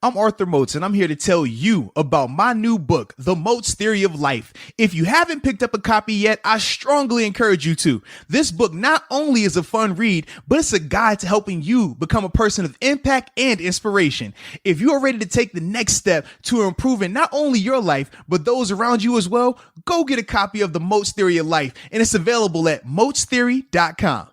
I'm Arthur Moats, and I'm here to tell you about my new book, The Moats Theory of Life. If you haven't picked up a copy yet, I strongly encourage you to. This book not only is a fun read, but it's a guide to helping you become a person of impact and inspiration. If you are ready to take the next step to improving not only your life, but those around you as well, go get a copy of The Moats Theory of Life, and it's available at moatstheory.com.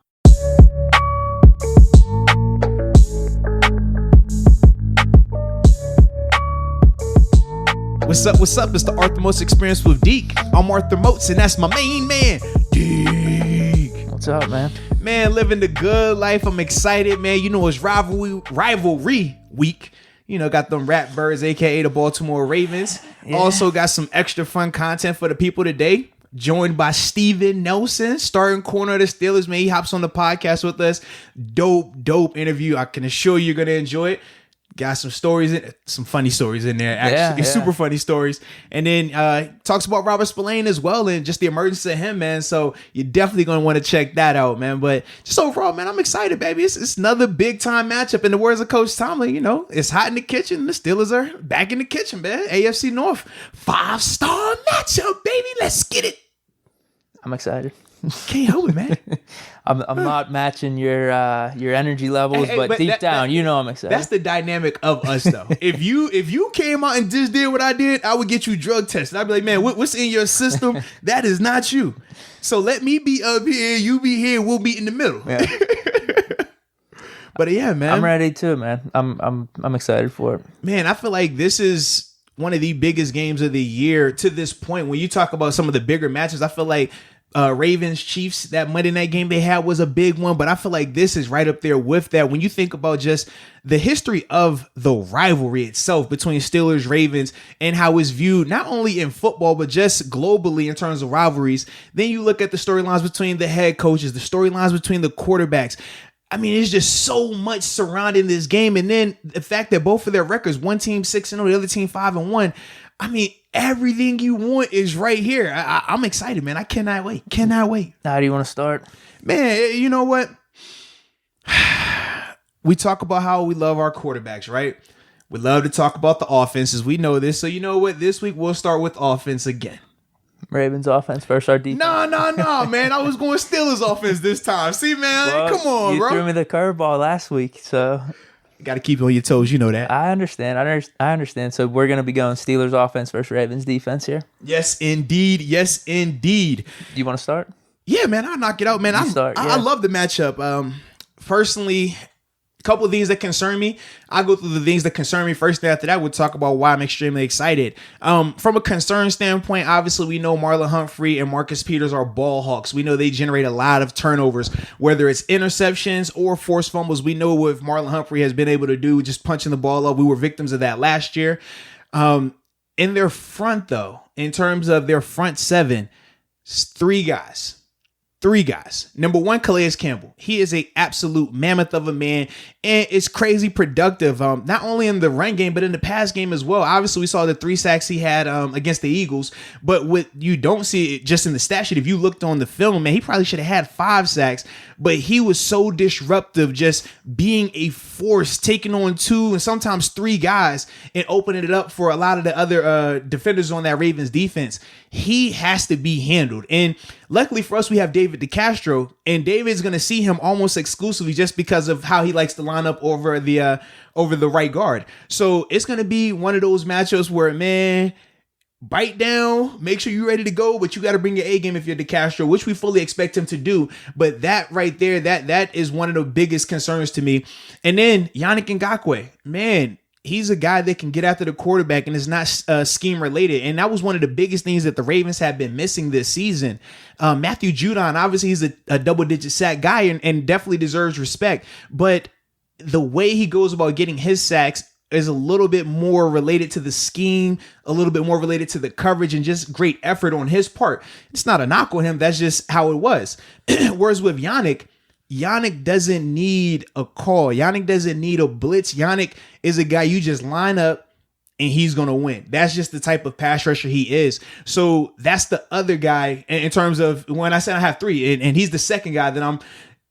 What's up? It's the Arthur Moats Experience with Deke. I'm Arthur Moats, and that's my main man, Deke. What's up, man? Man, living the good life. I'm excited, man. You know, it's rivalry week. You know, got them Rat Birds, a.k.a. the Baltimore Ravens. Yeah. Also got some extra fun content for the people today. Joined by Steven Nelson, starting corner of the Steelers. Man, he hops on the podcast with us. Dope interview. I can assure you're going to enjoy it. Got some stories, some funny stories in there, actually. Yeah. Super funny stories. And then talks about Robert Spillane as well and just the emergence of him, man. So you're definitely going to want to check that out, man. But just overall, man, I'm excited, baby. It's another big time matchup. In the words of Coach Tomlin, you know, it's hot in the kitchen. The Steelers are back in the kitchen, man. AFC North, 5-star matchup, baby. Let's get it. I'm excited. Can't help it, man. I'm not matching your energy levels, but deep down, you know I'm excited. That's the dynamic of us, though. If you came out and just did what I did, I would get you drug tested. I'd be like, man, what's in your system? That is not you. So let me be up here, you be here, we'll be in the middle. Yeah. But yeah, man, I'm ready too, man. I'm excited for it. Man, I feel like this is one of the biggest games of the year to this point. When you talk about some of the bigger matches, I feel like Ravens Chiefs, that Monday night game they had was a big one, but I feel like this is right up there with that. When you think about just the history of the rivalry itself between Steelers Ravens and how it's viewed not only in football but just globally in terms of rivalries, then you look at the storylines between the head coaches, the storylines between the quarterbacks. I mean, it's just so much surrounding this game, and then the fact that both of their records, one team 6-0, the other team 5-1. I mean, everything you want is right here. I'm excited, man. I cannot wait. How do you want to start? Man, you know what? We talk about how we love our quarterbacks, right? We love to talk about the offenses. We know this. So you know what? This week we'll start with offense again. Ravens offense versus our defense. No, man. I was going Steelers offense this time. See, man, well, come on, bro. You threw me the curveball last week, so... You got to keep on your toes. You know that. I understand. I understand. So we're going to be going Steelers offense versus Ravens defense here? Yes, indeed. Do you want to start? Yeah, man. I'll knock it out, man. I love the matchup. Personally, a couple of things that concern me. I'll go through the things that concern me first. After that, we'll talk about why I'm extremely excited. From a concern standpoint, obviously, we know Marlon Humphrey and Marcus Peters are ball hawks. We know they generate a lot of turnovers, whether it's interceptions or forced fumbles. We know what Marlon Humphrey has been able to do, just punching the ball up. We were victims of that last year. In their front, though, in terms of their front seven, three guys. Number one, Calais Campbell. He is a absolute mammoth of a man and is crazy productive, not only in the run game, but in the pass game as well. Obviously, we saw the 3 sacks he had against the Eagles, but what you don't see it just in the stat sheet, if you looked on the film, man, he probably should have had 5 sacks, but he was so disruptive, just being a force, taking on 2 and sometimes 3 guys and opening it up for a lot of the other defenders on that Ravens defense. He has to be handled. And luckily for us, we have David DeCastro, and David's going to see him almost exclusively just because of how he likes to line up over the right guard. So it's going to be one of those matchups where, man, bite down, make sure you're ready to go, but you got to bring your A game if you're DeCastro, which we fully expect him to do. But that right there, that is one of the biggest concerns to me. And then Yannick Ngakoue, man, he's a guy that can get after the quarterback and is not scheme related. And that was one of the biggest things that the Ravens have been missing this season. Matthew Judon, obviously he's a double-digit sack guy and definitely deserves respect. But the way he goes about getting his sacks is a little bit more related to the scheme, a little bit more related to the coverage, and just great effort on his part. It's not a knock on him. That's just how it was. Whereas with Yannick doesn't need a call. Yannick doesn't need a blitz. Yannick is a guy you just line up and he's going to win. That's just the type of pass rusher he is. So that's the other guy in terms of when I said I have 3 and he's the second guy that I'm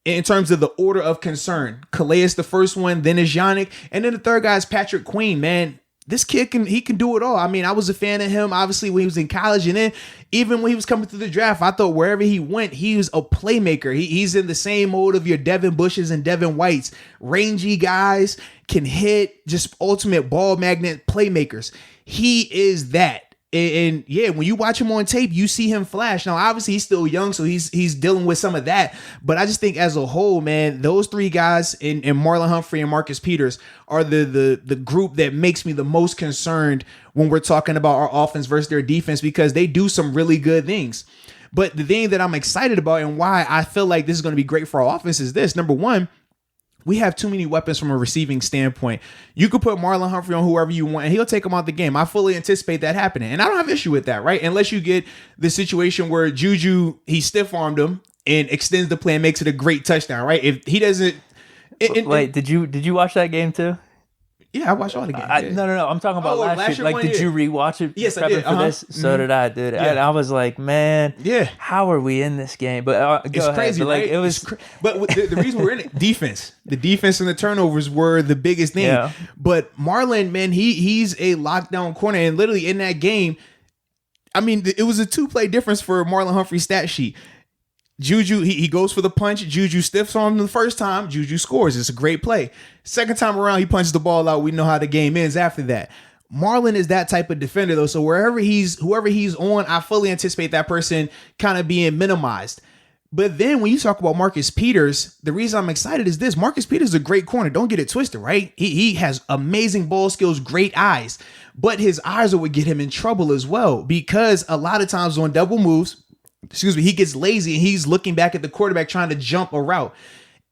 in terms of the order of concern. Calais the first one, then is Yannick, and then the third guy is Patrick Queen, man. This kid can do it all. I mean, I was a fan of him, obviously, when he was in college. And then even when he was coming through the draft, I thought wherever he went, he was a playmaker. He's in the same mode of your Devin Bushes and Devin Whites. Rangy guys, can hit, just ultimate ball magnet playmakers. He is that. And yeah, when you watch him on tape, you see him flash. Now, obviously, he's still young, so he's dealing with some of that. But I just think as a whole, man, those three guys and Marlon Humphrey and Marcus Peters are the group that makes me the most concerned when we're talking about our offense versus their defense, because they do some really good things. But the thing that I'm excited about and why I feel like this is going to be great for our offense is this. Number one, we have too many weapons from a receiving standpoint. You could put Marlon Humphrey on whoever you want, and he'll take him out the game. I fully anticipate that happening, and I don't have issue with that, right? Unless you get the situation where Juju, he stiff-armed him and extends the play and makes it a great touchdown, right? If he doesn't... Wait, did you watch that game too? Yeah, I watched all the games. No. I'm talking about last year. Like, did you rewatch it? Yes, I did. For this? So did I, dude. Yeah. And I was like, man, how are we in this game? But it's crazy, but, right? Like, it was. But the reason we're in it, defense. The defense and the turnovers were the biggest thing. Yeah. But Marlon, man, he's a lockdown corner, and literally in that game, I mean, it was a 2-play difference for Marlon Humphrey's stat sheet. Juju, he goes for the punch. Juju stiffs on him the first time. Juju scores. It's a great play. Second time around, he punches the ball out. We know how the game ends after that. Marlon is that type of defender, though. So whoever he's on, I fully anticipate that person kind of being minimized. But then when you talk about Marcus Peters, the reason I'm excited is this. Marcus Peters is a great corner. Don't get it twisted, right? He has amazing ball skills, great eyes. But his eyes are what get him in trouble as well, because a lot of times on double moves, he gets lazy and he's looking back at the quarterback trying to jump a route.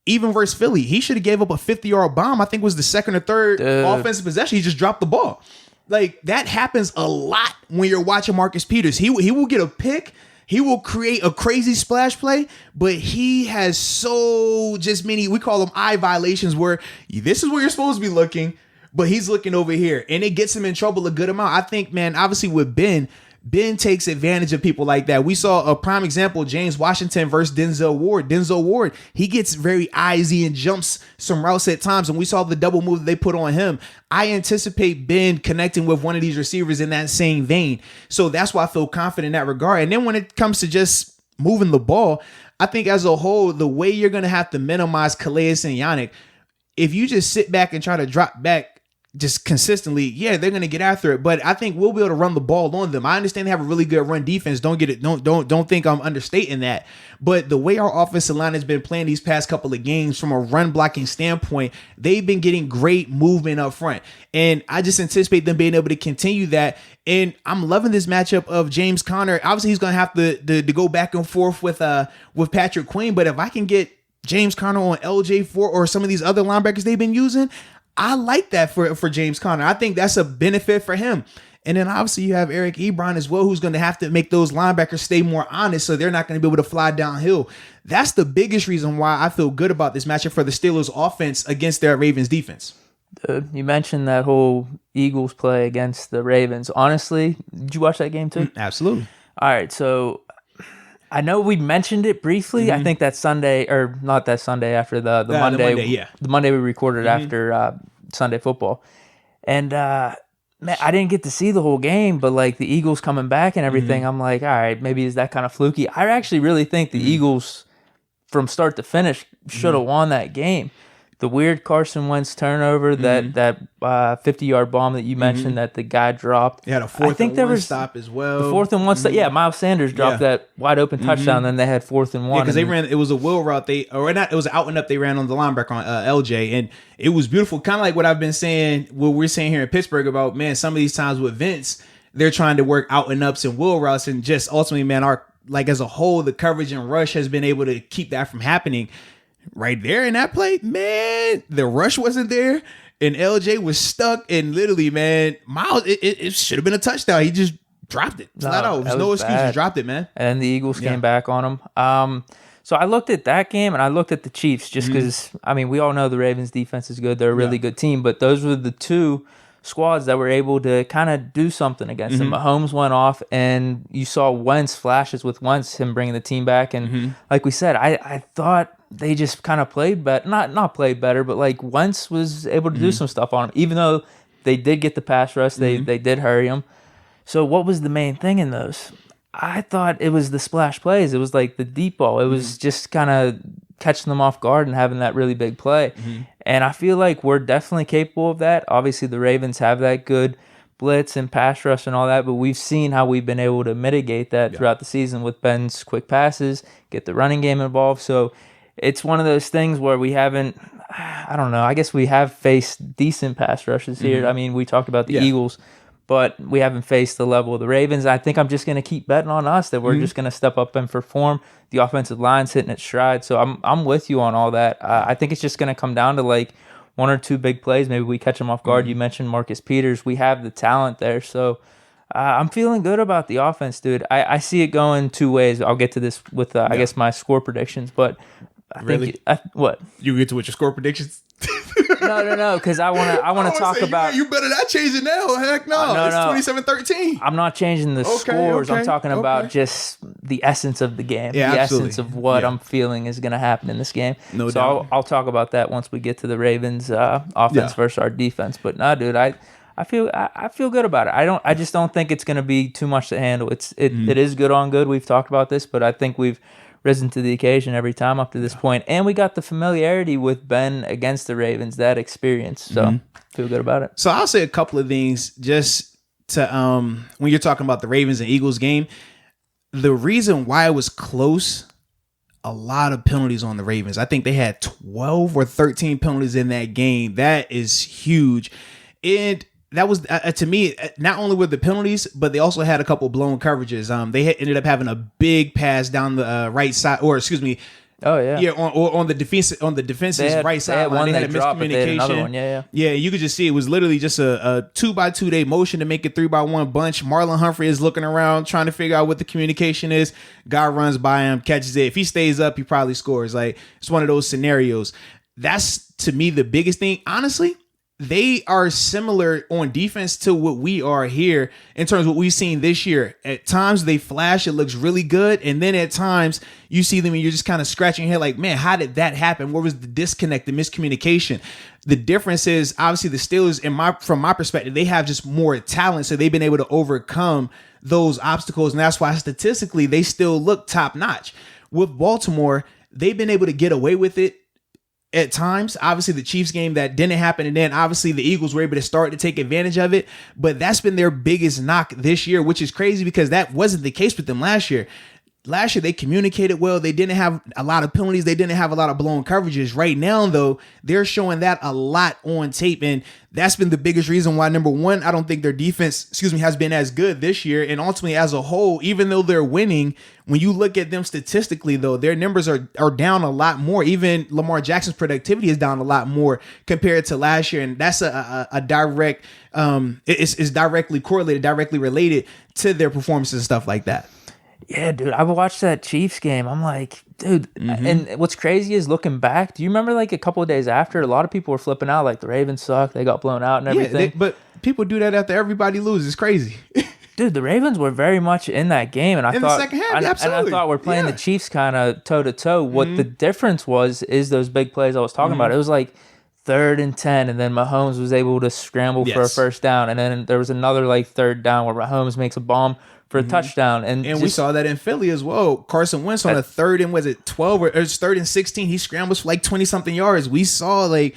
Even versus Philly, he should have gave up a 50-yard bomb. I think it was the second or third offensive possession. He just dropped the ball. Like, that happens a lot when you're watching Marcus Peters. He will get a pick. He will create a crazy splash play, but he has so just many, we call them eye violations, where this is where you're supposed to be looking, but he's looking over here, and it gets him in trouble a good amount. I think, man, obviously with Ben takes advantage of people like that. We saw a prime example, James Washington versus Denzel Ward. Denzel Ward, he gets very eyesy and jumps some routes at times, and we saw the double move that they put on him. I anticipate Ben connecting with one of these receivers in that same vein. So that's why I feel confident in that regard. And then when it comes to just moving the ball, I think as a whole, the way you're going to have to minimize Calais and Yannick, if you just sit back and try to drop back just consistently, yeah, they're gonna get after it. But I think we'll be able to run the ball on them. I understand they have a really good run defense. Don't think I'm understating that. But the way our offensive line has been playing these past couple of games from a run blocking standpoint, they've been getting great movement up front. And I just anticipate them being able to continue that. And I'm loving this matchup of James Conner. Obviously, he's gonna have to go back and forth with Patrick Queen. But if I can get James Conner on LJ4 or some of these other linebackers they've been using, I like that for James Conner. I think that's a benefit for him. And then obviously you have Eric Ebron as well, who's going to have to make those linebackers stay more honest, so they're not going to be able to fly downhill. That's the biggest reason why I feel good about this matchup for the Steelers offense against their Ravens defense. You mentioned that whole Eagles play against the Ravens. Honestly, did you watch that game too? Absolutely. All right, so I know we mentioned it briefly. I think that Sunday, or not that Sunday, after the Monday, the Monday we recorded after Sunday football. And man, I didn't get to see the whole game, but like the Eagles coming back and everything, I'm like, all right, maybe is that kind of fluky. I actually really think the Eagles, from start to finish, should have won that game. The weird Carson Wentz turnover, that 50-yard bomb that you mentioned that the guy dropped. Yeah, the fourth and one stop as well. The fourth and one stop. Yeah, Miles Sanders dropped that wide open touchdown. Then they had 4th and 1. Yeah, because they ran. It was a wheel route. It was an out and up. They ran on the linebacker on LJ, and it was beautiful. Kind of like what I've been saying. What we're saying here in Pittsburgh about, man, some of these times with Vince, they're trying to work out and ups and wheel routes, and just ultimately, man, as a whole, the coverage and rush has been able to keep that from happening. Right there in that play, man, the rush wasn't there, and LJ was stuck, and literally, man, Miles, it should have been a touchdown. He just dropped it. Flat out. There's no excuse. He dropped it, man. And the Eagles came back on him. So I looked at that game, and I looked at the Chiefs, just because, I mean, we all know the Ravens defense is good. They're a really good team, but those were the two squads that were able to kind of do something against them. Mahomes went off, and you saw Wentz flashes with Wentz, him bringing the team back. And like we said, I thought they just kind of played better. Not played better, but like Wentz was able to do some stuff on him, even though they did get the pass rush. They did hurry him. So what was the main thing in those? I thought it was the splash plays. It was like the deep ball. It was just kind of catching them off guard and having that really big play. And I feel like we're definitely capable of that. Obviously, the Ravens have that good blitz and pass rush and all that, but we've seen how we've been able to mitigate that throughout the season with Ben's quick passes, get the running game involved. So it's one of those things where we haven't, I don't know, I guess we have faced decent pass rushes here. I mean, we talked about the Eagles, but we haven't faced the level of the Ravens. I think I'm just going to keep betting on us that we're just going to step up and perform. The offensive line's hitting its stride, so I'm with you on all that. I think it's just going to come down to like one or two big plays. Maybe we catch them off guard. You mentioned Marcus Peters. We have the talent there, so I'm feeling good about the offense, dude. I see it going two ways. I'll get to this with, I guess, my score predictions, but I think what? You get to with your score predictions? No, because I want to talk about. You better not change it now. Heck no, it's 27-13. I'm not changing the scores. I'm talking about just the essence of the game, the essence of what I'm feeling is going to happen in this game. No doubt. I'll talk about that once we get to the Ravens offense versus our defense. But no, dude, I feel good about it. I just don't think it's going to be too much to handle. It is good on good. We've talked about this, but I think we've risen to the occasion every time up to this point. And we got the familiarity with Ben against the Ravens, that experience. So feel good about it. So I'll say a couple of things just to when you're talking about the Ravens and Eagles game. The reason why it was close, a lot of penalties on the Ravens. I think they had 12 or 13 penalties in that game. That is huge. And that was, to me, not only with the penalties, but they also had a couple blown coverages. They ended up having a big pass down the right side, or excuse me. Oh yeah, yeah. On the defense's right side line, they had a miscommunication. Yeah. You could just see it was literally just a 2x2 day motion to make it 3x1 bunch. Marlon Humphrey is looking around trying to figure out what the communication is. Guy runs by him, catches it. If he stays up, he probably scores. Like, it's one of those scenarios. That's, to me, the biggest thing. Honestly, they are similar on defense to what we are here in terms of what we've seen this year. At times they flash, it looks really good. And then at times you see them and you're just kind of scratching your head like, man, how did that happen? Where was the disconnect, the miscommunication? The difference is obviously the Steelers, from my perspective, they have just more talent. So they've been able to overcome those obstacles. And that's why statistically they still look top notch. With Baltimore, they've been able to get away with it at times. Obviously the Chiefs game, that didn't happen, and then obviously the Eagles were able to start to take advantage of it, but that's been their biggest knock this year, which is crazy because that wasn't the case with them last year. Last year they communicated well, they didn't have a lot of penalties, they didn't have a lot of blown coverages. Right now though, they're showing that a lot on tape, and that's been the biggest reason why, number one, I don't think their defense, has been as good this year. And ultimately as a whole, even though they're winning, when you look at them statistically though, their numbers are down a lot more. Even Lamar Jackson's productivity is down a lot more compared to last year. And that's a direct, it's directly correlated, directly related to their performances and stuff like that. Yeah, dude, I watched that Chiefs game. I'm like, dude, and what's crazy is looking back, do you remember like a couple of days after, a lot of people were flipping out like the Ravens suck, they got blown out and everything. Yeah, but people do that after everybody loses. It's crazy. Dude, the Ravens were very much in that game, and I thought, the second half, absolutely. And I thought we're playing the Chiefs kind of toe to toe. What the difference is those big plays I was talking about. It was like 3rd and 10, and then Mahomes was able to scramble for a first down, and then there was another like 3rd down where Mahomes makes a bomb for a touchdown. And we saw that in Philly as well. Carson Wentz on a 3rd and, was it 12 or 3rd and 16? He scrambles for like 20-something yards. We saw like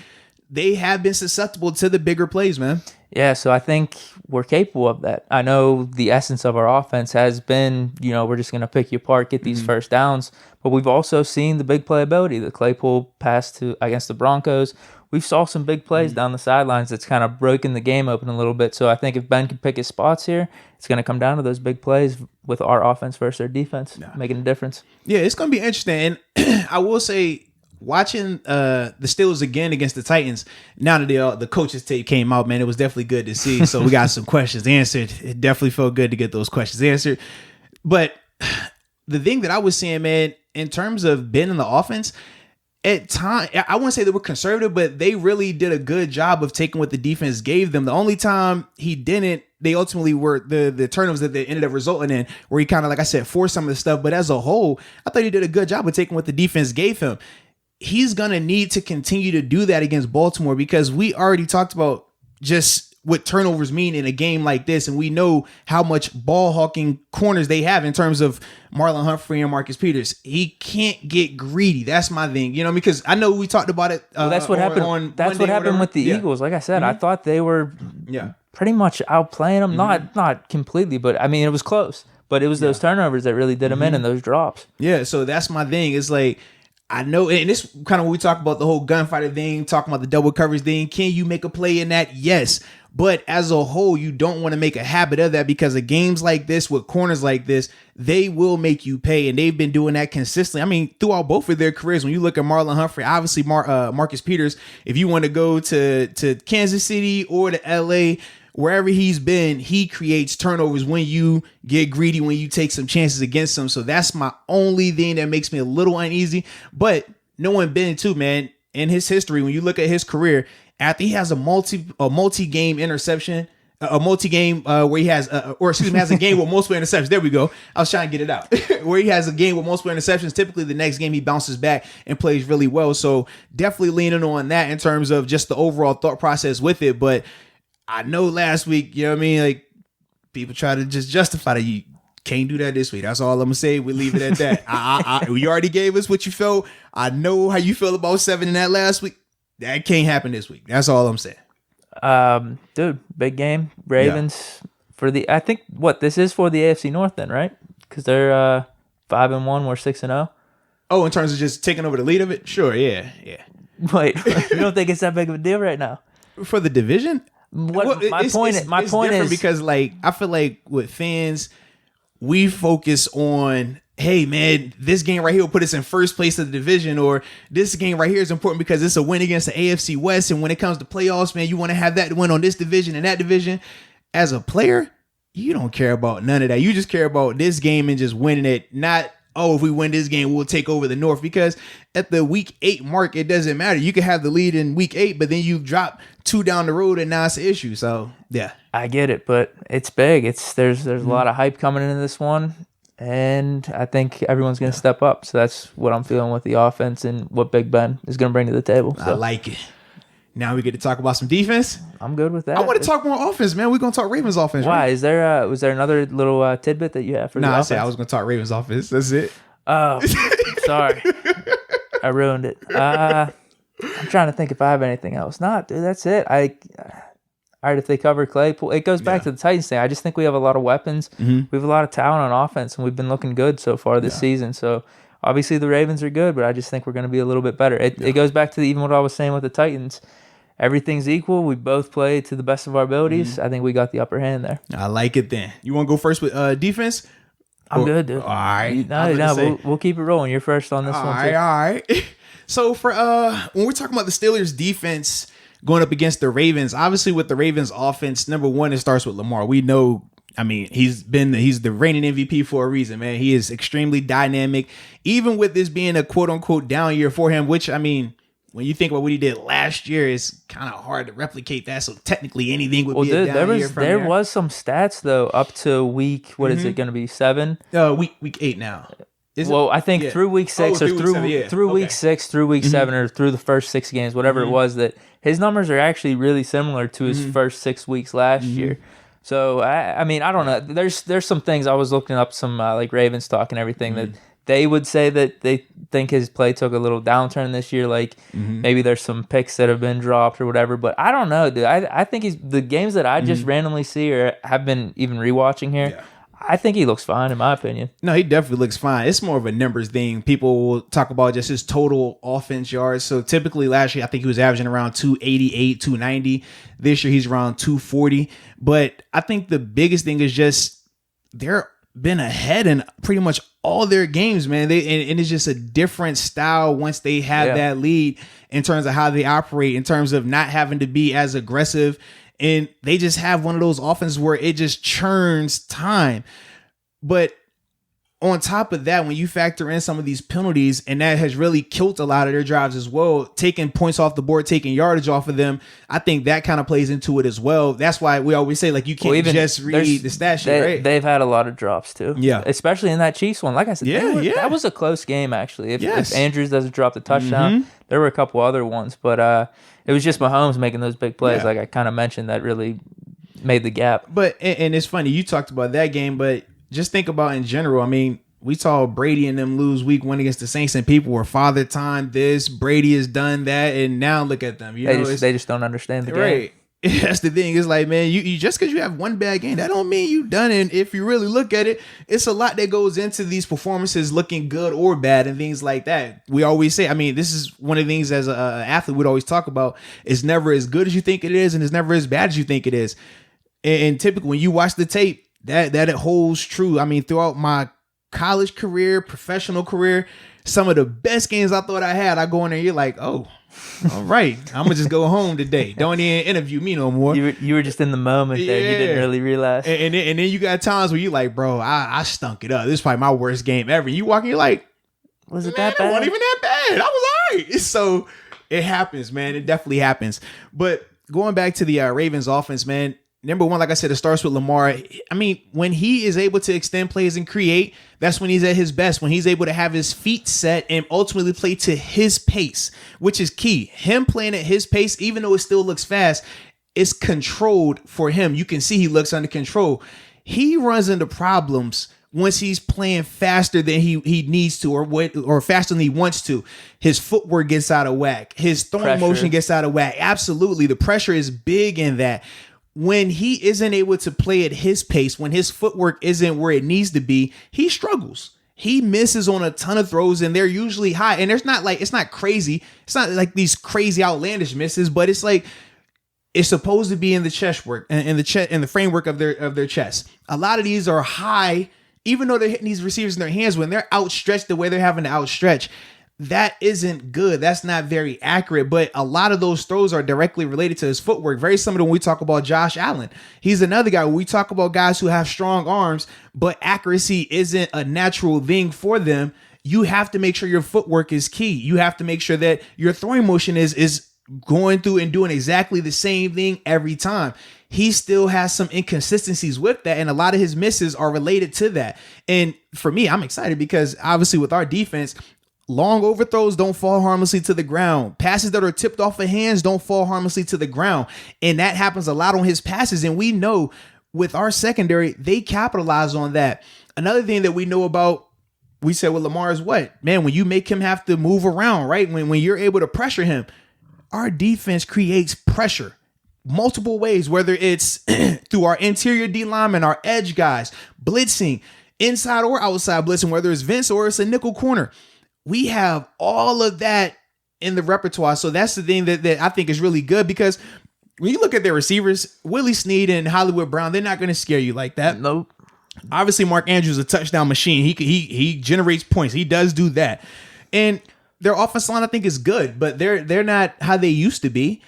they have been susceptible to the bigger plays, man. Yeah, so I think we're capable of that. I know the essence of our offense has been, we're just going to pick you apart, get these first downs. But we've also seen the big playability. The Claypool pass against the Broncos. We saw some big plays down the sidelines that's kind of broken the game open a little bit. So I think if Ben can pick his spots here, it's going to come down to those big plays with our offense versus their defense, making a difference. Yeah, it's going to be interesting. And I will say, watching the Steelers again against the Titans, now that the coaches tape came out, man, it was definitely good to see. So we got some questions answered. It definitely felt good to get those questions answered. But the thing that I was saying, man, in terms of Ben and the offense, at time, I wouldn't say they were conservative, but they really did a good job of taking what the defense gave them. The only time he didn't, they ultimately were the turnovers that they ended up resulting in, where he kind of, like I said, forced some of the stuff. But as a whole, I thought he did a good job of taking what the defense gave him. he's going to need to continue to do that against Baltimore, because we already talked about just what turnovers mean in a game like this. And we know how much ball hawking corners they have in terms of Marlon Humphrey and Marcus Peters. He can't get greedy. That's my thing, because I know we talked about it. That's what happened. That's what happened with the Eagles. Like I said, I thought they were pretty much outplaying them. Not completely, but I mean, it was close. But it was those turnovers that really did them in, and those drops. Yeah, so that's my thing. It's like, I know, and this kind of when we talk about the whole gunfighter thing, talking about the double coverage thing. Can you make a play in that? Yes. But as a whole, you don't want to make a habit of that, because of games like this with corners like this, they will make you pay. And they've been doing that consistently. I mean, throughout both of their careers, when you look at Marlon Humphrey, obviously Marcus Peters, if you want to go to Kansas City or to LA, wherever he's been, he creates turnovers when you get greedy, when you take some chances against him. So that's my only thing that makes me a little uneasy. But knowing Ben too, man, in his history, when you look at his career, after he has a multi-game interception, a multi-game where he has, has a game with multiple interceptions. There we go. I was trying to get it out. Where he has a game with multiple interceptions. Typically, the next game he bounces back and plays really well. So definitely leaning on that in terms of just the overall thought process with it. But I know last week, you know what I mean? Like, people try to just justify that you can't do that this week. That's all I'm gonna say. We leave it at that. You already gave us what you felt. I know how you feel about 7 in that last week. That can't happen this week. That's all I'm saying. Dude, big game. Ravens for the. I think this is for the AFC North then, right? Because they're 5-1. We're 6-0. Oh, in terms of just taking over the lead of it, sure, yeah. Wait, you don't think it's that big of a deal right now for the division? My point is because, like, I feel like with fans, we focus on, hey man, this game right here will put us in first place of the division, or this game right here is important because it's a win against the AFC West, and when it comes to playoffs, man, you want to have that win on this division and that division. As a player, you don't care about none of that. You just care about this game and just winning it. Not, oh, if we win this game, we'll take over the North, because at the week 8 mark, it doesn't matter. You can have the lead in week 8, but then you drop 2 down the road, and now it's an issue. So yeah, I get it, but it's big. There's a lot of hype coming into this one, and I think everyone's going to step up. So that's what I'm feeling with the offense and what Big Ben is going to bring to the table. So. I like it. Now we get to talk about some defense. I'm good with that. I want to talk more offense, man. We're going to talk Ravens offense. Why? Right? Was there another little tidbit that you have for the offense? I said I was going to talk Ravens offense. That's it. Oh, sorry. I ruined it. I'm trying to think if I have anything else. Nah, dude, that's it. All right, if they cover Claypool, it goes back to the Titans thing. I just think we have a lot of weapons. Mm-hmm. We have a lot of talent on offense, and we've been looking good so far this season. So obviously the Ravens are good, but I just think we're going to be a little bit better. It goes back to even what I was saying with the Titans. Everything's equal. We both play to the best of our abilities. Mm-hmm. I think we got the upper hand there. I like it then. You want to go first with defense? I'm good, dude. All right. We'll keep it rolling. You're first on this one, too. All right. So for when we're talking about the Steelers defense going up against the Ravens, obviously with the Ravens offense, number one, it starts with Lamar. We know, I mean, he's the reigning MVP for a reason, man. He is extremely dynamic, even with this being a quote unquote down year for him, which, I mean, when you think about what he did last year, it's kind of hard to replicate that. So technically anything would be a down year from there. There was some stats, though, up to week, what is it going to be, 7? Week 8 now. I think through week 6 or through week 6, through week 7, or through the first 6 games, whatever it was, that his numbers are actually really similar to his first 6 weeks last year. So, I mean, I don't know. There's some things I was looking up, some like Ravens talk and everything, that they would say that they think his play took a little downturn this year. Like maybe there's some picks that have been dropped or whatever. But I don't know, dude. I think the games that I just randomly see or have been even rewatching here. Yeah. I think he looks fine, in my opinion. No, he definitely looks fine. It's more of a numbers thing. People will talk about just his total offense yards. So typically last year, I think he was averaging around 288, 290. This year, he's around 240. But I think the biggest thing is just they're been ahead in pretty much all their games, man. And it's just a different style once they have that lead in terms of how they operate, in terms of not having to be as aggressive. And they just have one of those offenses where it just churns time. But on top of that, when you factor in some of these penalties, and that has really killed a lot of their drives as well, taking points off the board, taking yardage off of them, I think that kind of plays into it as well. That's why we always say, like, you can't just read the stat sheet, right? They've had a lot of drops too. Yeah. Especially in that Chiefs one. Like I said, that was a close game, actually. If Andrews doesn't drop the touchdown, there were a couple other ones, but it was just Mahomes making those big plays, like I kind of mentioned, that really made the gap. But, and it's funny, you talked about that game, but just think about in general. I mean, we saw Brady and them lose week 1 against the Saints, and people were father time this, Brady has done that, and now look at them. They just don't understand the game. Right. That's the thing. It's like, man, you just because you have one bad game, that don't mean you done it. And if you really look at it, it's a lot that goes into these performances looking good or bad and things like that. We always say, I mean, this is one of the things as an athlete we'd always talk about. It's never as good as you think it is, and it's never as bad as you think it is. And typically when you watch the tape, that it holds true. I mean, throughout my college career, professional career, some of the best games I thought I had, I go in there, you're like, oh, all right, I'm gonna just go home today. Don't even interview me no more. You were just in the moment there. You didn't really realize. And then you got times where you like, bro, I stunk it up. This is probably my worst game ever. You walk in, you're like, was it that bad? It wasn't even that bad. I was all right. So it happens, man. It definitely happens. But going back to the Ravens offense, man, number one, like I said, it starts with Lamar. I mean, when he is able to extend plays and create, that's when he's at his best, when he's able to have his feet set and ultimately play to his pace, which is key. Him playing at his pace, even though it still looks fast, it's controlled for him. You can see he looks under control. He runs into problems once he's playing faster than he needs to, or faster than he wants to. His footwork gets out of whack. His throwing motion gets out of whack. Absolutely. The pressure is big in that. When he isn't able to play at his pace, when his footwork isn't where it needs to be, he struggles. He misses on a ton of throws, and they're usually high. And it's not crazy. It's not like these crazy outlandish misses, but it's like it's supposed to be in the chest work and in the framework of their chest. A lot of these are high, even though they're hitting these receivers in their hands. When they're outstretched the way they're having to outstretch, that isn't good. That's not very accurate. But a lot of those throws are directly related to his footwork. Very similar to when we talk about Josh Allen. He's another guy. When we talk about guys who have strong arms, but accuracy isn't a natural thing for them, you have to make sure your footwork is key. You have to make sure that your throwing motion is going through and doing exactly the same thing every time. He still has some inconsistencies with that, and a lot of his misses are related to that. And for me, I'm excited because obviously with our defense, long overthrows don't fall harmlessly to the ground. Passes that are tipped off of hands don't fall harmlessly to the ground. And that happens a lot on his passes. And we know with our secondary, they capitalize on that. Another thing that we know about, we said with Lamar is what? Man, when you make him have to move around, right? When you're able to pressure him, our defense creates pressure multiple ways, whether it's through our interior D linemen, our edge guys, blitzing, inside or outside blitzing, whether it's Vince or it's a nickel corner. We have all of that in the repertoire. So that's the thing that I think is really good, because when you look at their receivers, Willie Snead and Hollywood Brown, they're not going to scare you like that. Nope. Obviously, Mark Andrews is a touchdown machine. He generates points. He does do that. And their offensive line, I think, is good, but they're not how they used to be.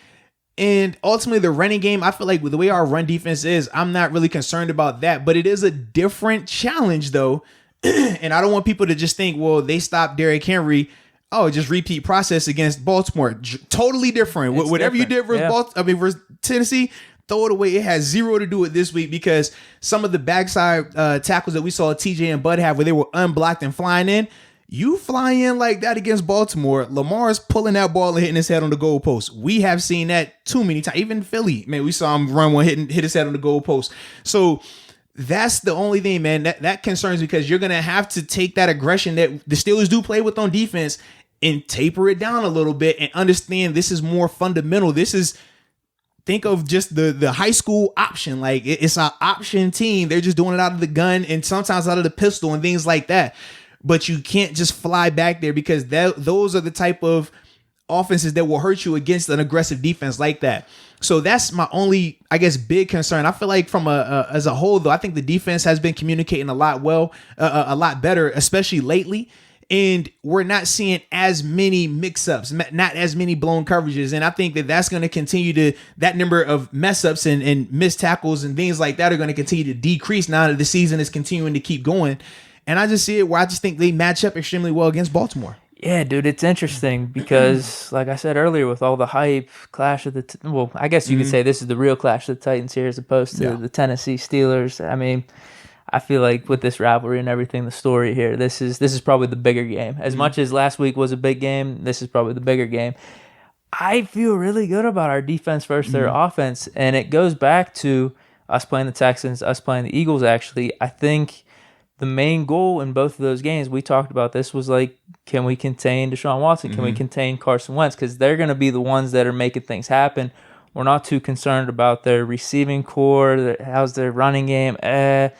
And ultimately, the running game, I feel like with the way our run defense is, I'm not really concerned about that. But it is a different challenge, though. And I don't want people to just think, well, they stopped Derrick Henry. Oh, just repeat process against Baltimore. Totally different. It's Whatever different. you did versus Tennessee, throw it away. It has zero to do with this week, because some of the backside tackles that we saw TJ and Bud have where they were unblocked and flying in, you fly in like that against Baltimore, Lamar's pulling that ball and hitting his head on the goalpost. We have seen that too many times. Even Philly, man, we saw him run one, hit his head on the goalpost. So that's the only thing, man, that concerns me, because you're going to have to take that aggression that the Steelers do play with on defense and taper it down a little bit and understand this is more fundamental. This is, think of just the high school option. Like, it's an option team. They're just doing it out of the gun and sometimes out of the pistol and things like that. But you can't just fly back there, because those are the type of offenses that will hurt you against an aggressive defense like that. So that's my only, I guess, big concern. I feel like from as a whole, though, I think the defense has been communicating a lot better, especially lately. And we're not seeing as many mix-ups, not as many blown coverages. And I think that's going to continue that number of mess-ups and missed tackles and things like that are going to continue to decrease now that the season is continuing to keep going. And I just see it where I just think they match up extremely well against Baltimore. Yeah, dude, it's interesting because, like I said earlier, with all the hype, clash of well, I guess you could say this is the real clash of the Titans here as opposed to the Tennessee Steelers. I mean, I feel like with this rivalry and everything, the story here, this is probably the bigger game. As much as last week was a big game, this is probably the bigger game. I feel really good about our defense versus their offense, and it goes back to us playing the Texans, us playing the Eagles, actually. I think the main goal in both of those games, we talked about this, was like, can we contain Deshaun Watson? Can we contain Carson Wentz? Because they're going to be the ones that are making things happen. We're not too concerned about their receiving core, how's their running game. And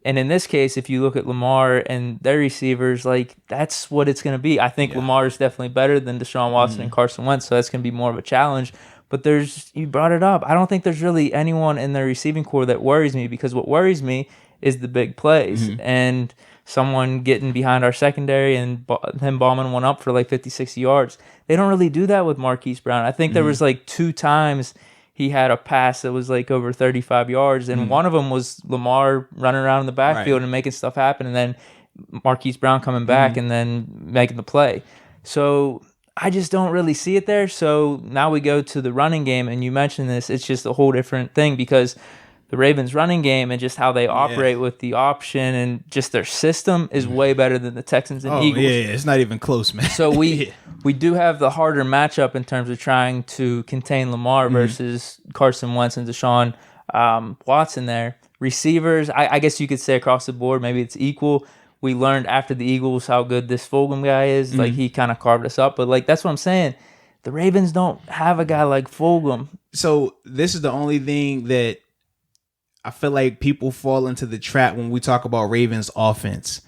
in this case, if you look at Lamar and their receivers, like, that's what it's going to be. I think Lamar is definitely better than Deshaun Watson and Carson Wentz, so that's going to be more of a challenge. But you brought it up. I don't think there's really anyone in their receiving core that worries me, because what worries me is the big plays and someone getting behind our secondary and him bombing one up for like 50, 60 yards. They don't really do that with Marquise Brown. I think there was like 2 times he had a pass that was like over 35 yards, and one of them was Lamar running around in the backfield and making stuff happen, and then Marquise Brown coming back and then making the play. So I just don't really see it there. So now we go to the running game, and you mentioned this, it's just a whole different thing because the Ravens' running game and just how they operate with the option and just their system is way better than the Texans and Eagles. Yeah, it's not even close, man. So we do have the harder matchup in terms of trying to contain Lamar versus Carson Wentz and Deshaun Watson there. Receivers, I guess you could say across the board, maybe it's equal. We learned after the Eagles how good this Fulgham guy is. Like, he kind of carved us up. But, like, that's what I'm saying. The Ravens don't have a guy like Fulgham. So this is the only thing that I feel like people fall into the trap when we talk about Ravens offense.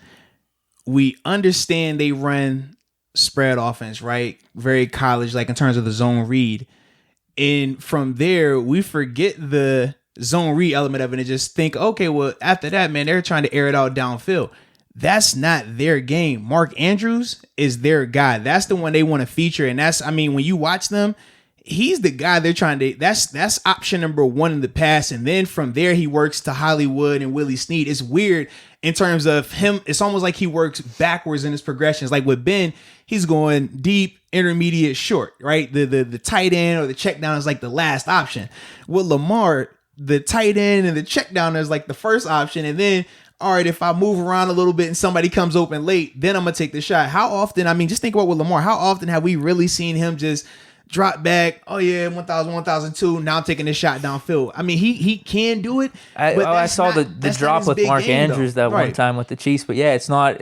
We understand they run spread offense, right? Very college, like in terms of the zone read. And from there, we forget the zone read element of it and just think, okay, well, after that, man, they're trying to air it out downfield. That's not their game. Mark Andrews is their guy. That's the one they want to feature. And that's, I mean, when you watch them, he's the guy they're trying to, that's option number 1 in the pass. And then from there, he works to Hollywood and Willie Snead. It's weird in terms of him. It's almost like he works backwards in his progressions. Like with Ben, he's going deep, intermediate, short, right? The tight end or the check down is like the last option. With Lamar, the tight end and the check down is like the first option. And then, all right, if I move around a little bit and somebody comes open late, then I'm going to take the shot. How often, I mean, just think about with Lamar, how often have we really seen him just drop back? Oh, yeah, 1,000, 1,002, now I'm taking this shot downfield. I mean, he can do it. I saw the drop with Mark Andrews that one time with the Chiefs, but yeah, it's not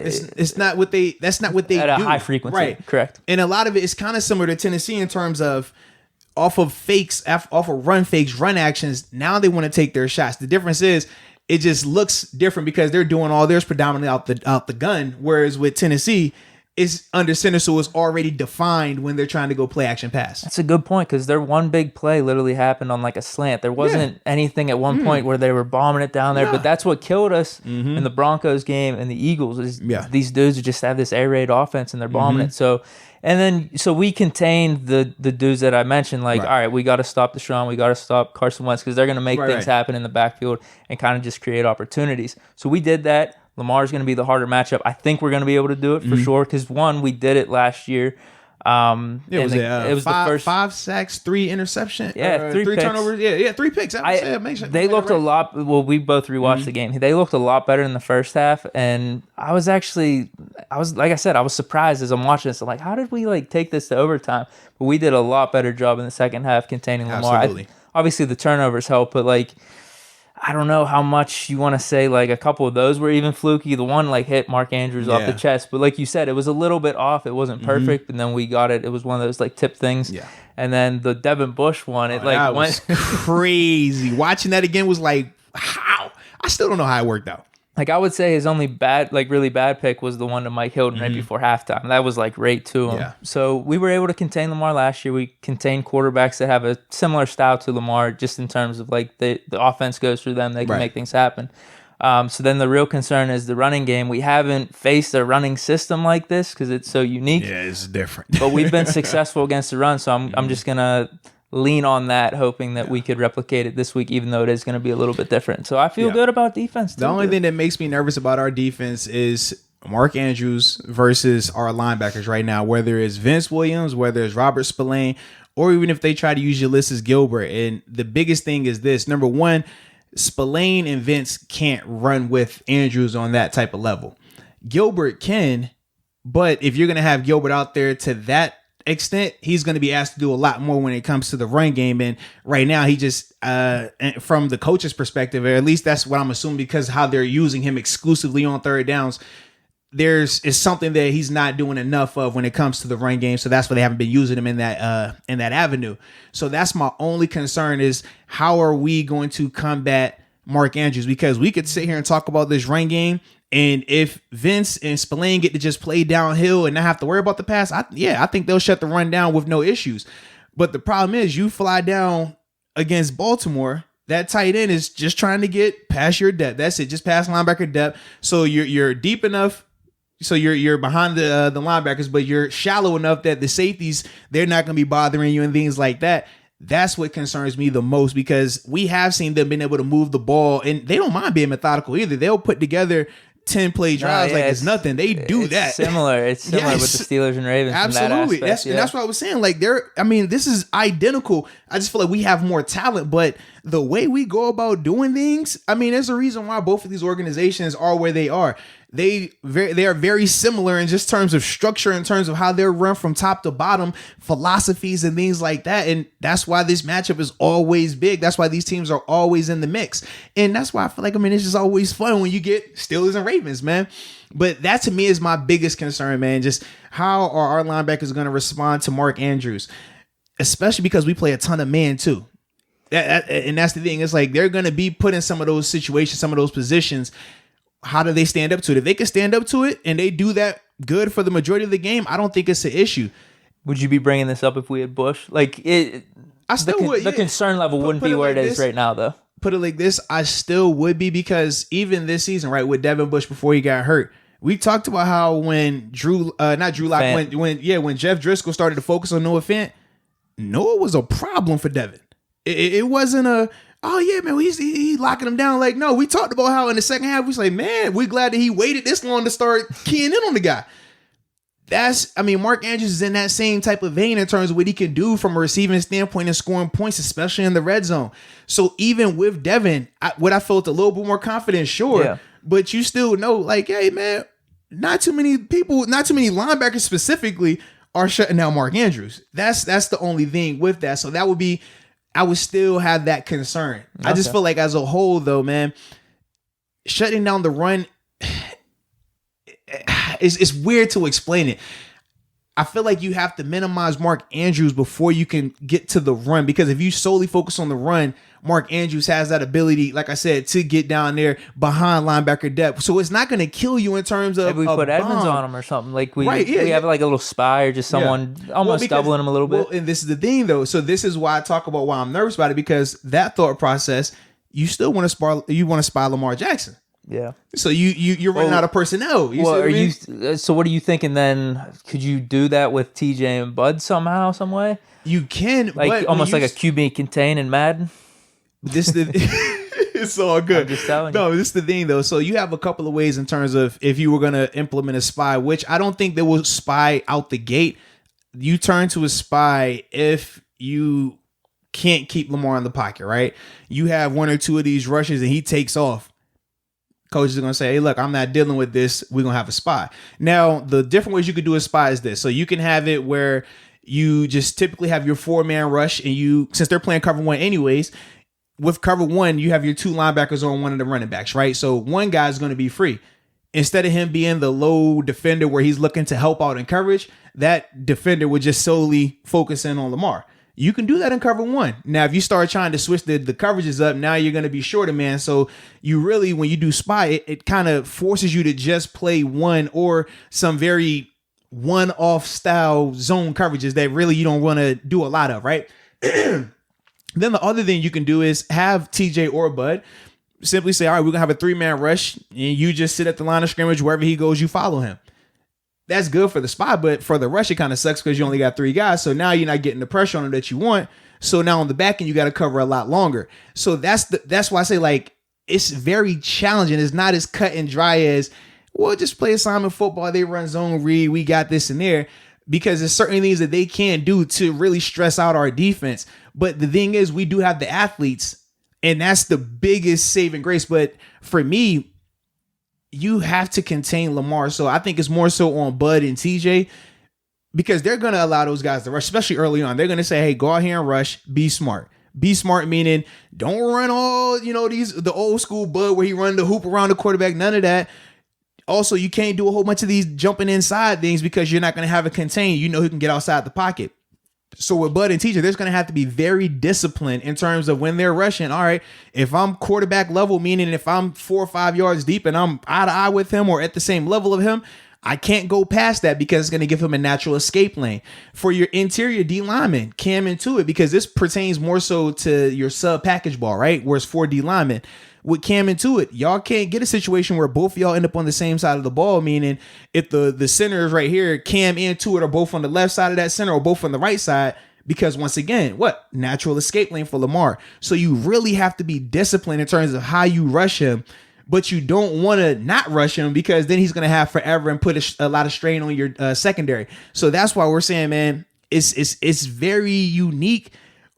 what they do. At a high frequency, right? Correct. And a lot of it is kind of similar to Tennessee in terms of off of run fakes, run actions. Now they want to take their shots. The difference is, it just looks different because they're doing all theirs predominantly out the gun. Whereas with Tennessee, it's under center, so it's already defined when they're trying to go play action pass. That's a good point, because their one big play literally happened on like a slant. There wasn't anything at one point where they were bombing it down there, but that's what killed us in the Broncos game and the Eagles. These dudes just have this air raid offense and they're bombing it. So we contained the dudes that I mentioned, like, all right, we got to stop Deshaun, we got to stop Carson Wentz, because they're going to make things happen in the backfield and kind of just create opportunities. So we did that. Lamar's going to be the harder matchup. I think we're going to be able to do it for sure, because one, we did it last year. It was the first 5 sacks, 3 interceptions. Yeah, 3 turnovers. Yeah, 3 picks. They looked a lot. Well, we both rewatched the game. They looked a lot better in the first half, and I was like I said, I was surprised as I'm watching this. I'm like, how did we like take this to overtime? But we did a lot better job in the second half containing Lamar. Obviously, the turnovers help, but like, I don't know how much you want to say, like, a couple of those were even fluky. The one, like, hit Mark Andrews off the chest. But like you said, it was a little bit off. It wasn't perfect. And then we got it. It was one of those, like, tip things. Yeah. And then the Devin Bush one, it, like, went crazy. Watching that again was like, how? I still don't know how it worked out. Like, I would say his only bad, like, really bad pick was the one to Mike Hilton right before halftime. That was, like, right to him. Yeah. So we were able to contain Lamar last year. We contained quarterbacks that have a similar style to Lamar, just in terms of, like, the offense goes through them. They can make things happen. So then the real concern is the running game. We haven't faced a running system like this because it's so unique. Yeah, it's different. But we've been successful against the run, so I'm just going to lean on that, hoping that we could replicate it this week, even though it is going to be a little bit different. So I feel good about defense too. The only thing that makes me nervous about our defense is Mark Andrews versus our linebackers right now, whether it's Vince Williams, whether it's Robert Spillane, or even if they try to use Ulysses Gilbert. And the biggest thing is this. Number one, Spillane and Vince can't run with Andrews on that type of level. Gilbert can, but if you're going to have Gilbert out there to that extent, he's going to be asked to do a lot more when it comes to the run game. And right now he just from the coach's perspective, or at least that's what I'm assuming, because how they're using him exclusively on third downs, is something that he's not doing enough of when it comes to the run game. So that's why they haven't been using him in that avenue. So that's my only concern, is how are we going to combat Mark Andrews? Because we could sit here and talk about this run game, and if Vince and Spillane get to just play downhill and not have to worry about the pass, I think they'll shut the run down with no issues. But the problem is, you fly down against Baltimore, that tight end is just trying to get past your depth. That's it, just past linebacker depth. So you're deep enough. So you're behind the linebackers, but you're shallow enough that the safeties, they're not going to be bothering you and things like that. That's what concerns me the most, because we have seen them being able to move the ball, and they don't mind being methodical either. They'll put together 10-play drives like it's nothing. They do that. It's similar with the Steelers and Ravens. Absolutely. That's what I was saying. Like, this is identical. I just feel like we have more talent, but the way we go about doing things, there's a reason why both of these organizations are where they are. They are very similar in just terms of structure, in terms of how they're run from top to bottom, philosophies and things like that. And that's why this matchup is always big. That's why these teams are always in the mix. And that's why I feel like, it's just always fun when you get Steelers and Ravens, man. But that to me is my biggest concern, man. Just how are our linebackers going to respond to Mark Andrews, especially because we play a ton of man too. And that's the thing. It's like they're going to be put in some of those situations, some of those positions. How do they stand up to it? If they can stand up to it and they do that good for the majority of the game, I don't think it's an issue. Would you be bringing this up if we had Bush? Like, I still would. The concern level wouldn't be where it is right now, though. Put it like this, I still would be, because even this season, right, with Devin Bush before he got hurt, we talked about how when when Jeff Driscoll started to focus on Noah Fant, Noah was a problem for Devin. It wasn't oh yeah, man, he's locking him down. Like, no, we talked about how in the second half, we was like, man, we're glad that he waited this long to start keying in on the guy. Mark Andrews is in that same type of vein in terms of what he can do from a receiving standpoint and scoring points, especially in the red zone. So even with Devin, I felt a little bit more confident, sure. Yeah. But you still know, like, hey, man, not too many linebackers specifically are shutting down Mark Andrews. That's the only thing with that. So that would be, I would still have that concern. Okay. I just feel like as a whole, though, man, shutting down the run, it's weird to explain it. I feel like you have to minimize Mark Andrews before you can get to the run, because if you solely focus on the run, Mark Andrews has that ability, like I said, to get down there behind linebacker depth. So it's not going to kill you in terms of maybe we put Edmonds on him or something. Like we have like a little spy or just someone almost doubling him a little bit. Well, and this is the thing, though. So this is why I talk about why I'm nervous about it, because that thought process, you still want to spy Lamar Jackson. Yeah. So you're running out of personnel. So what are you thinking then? Could you do that with TJ and Bud somehow, some way? You can, like almost like a QB contain in Madden. It's all good. I'm just telling you. No, this is the thing, though. So you have a couple of ways in terms of if you were going to implement a spy, which I don't think they will spy out the gate. You turn to a spy if you can't keep Lamar in the pocket, right? You have one or two of these rushes and he takes off. Coach is going to say, hey, look, I'm not dealing with this. We're going to have a spy. Now, the different ways you could do a spy is this. So you can have it where you just typically have your 4-man rush, and since they're playing cover one anyways, with cover one, you have your 2 linebackers on one of the running backs, right? So one guy is going to be free. Instead of him being the low defender where he's looking to help out in coverage, that defender would just solely focus in on Lamar. You can do that in cover one. Now, if you start trying to switch the coverages up, now you're going to be shorter, man. So you really, when you do spy, it kind of forces you to just play one or some very one-off style zone coverages that really you don't want to do a lot of, right? Then the other thing you can do is have TJ or Bud simply say, all right, we're going to have a 3-man rush, and you just sit at the line of scrimmage. Wherever he goes, you follow him. That's good for the spot, but for the rush, it kind of sucks because you only got 3 guys. So now you're not getting the pressure on him that you want. So now on the back end, you got to cover a lot longer. So that's why I say, like, it's very challenging. It's not as cut and dry as, well, just play assignment football. They run zone read. We got this and there, because there's certain things that they can't do to really stress out our defense. But the thing is, we do have the athletes, and that's the biggest saving grace. But for me, you have to contain Lamar. So I think it's more so on Bud and TJ, because they're going to allow those guys to rush, especially early on. They're going to say, hey, go out here and rush. Be smart. Be smart, meaning don't run all, the old school Bud where he run the hoop around the quarterback. None of that. Also, you can't do a whole bunch of these jumping inside things, because you're not going to have it contained. Who can get outside the pocket. So with Bud and TJ, there's going to have to be very disciplined in terms of when they're rushing. All right, if I'm quarterback level, meaning if I'm 4 or 5 yards deep and I'm eye to eye with him or at the same level of him, I can't go past that, because it's going to give him a natural escape lane. For your interior D lineman, Cam into it, because this pertains more so to your sub package ball, right? Whereas for D lineman, with Cam into it, y'all can't get a situation where both of y'all end up on the same side of the ball, meaning if the center is right here, Cam into it are both on the left side of that center or both on the right side, because once again, natural escape lane for Lamar. So you really have to be disciplined in terms of how you rush him. But you don't want to not rush him, because then he's going to have forever and put a lot of strain on your secondary. So that's why we're saying, man, it's very unique,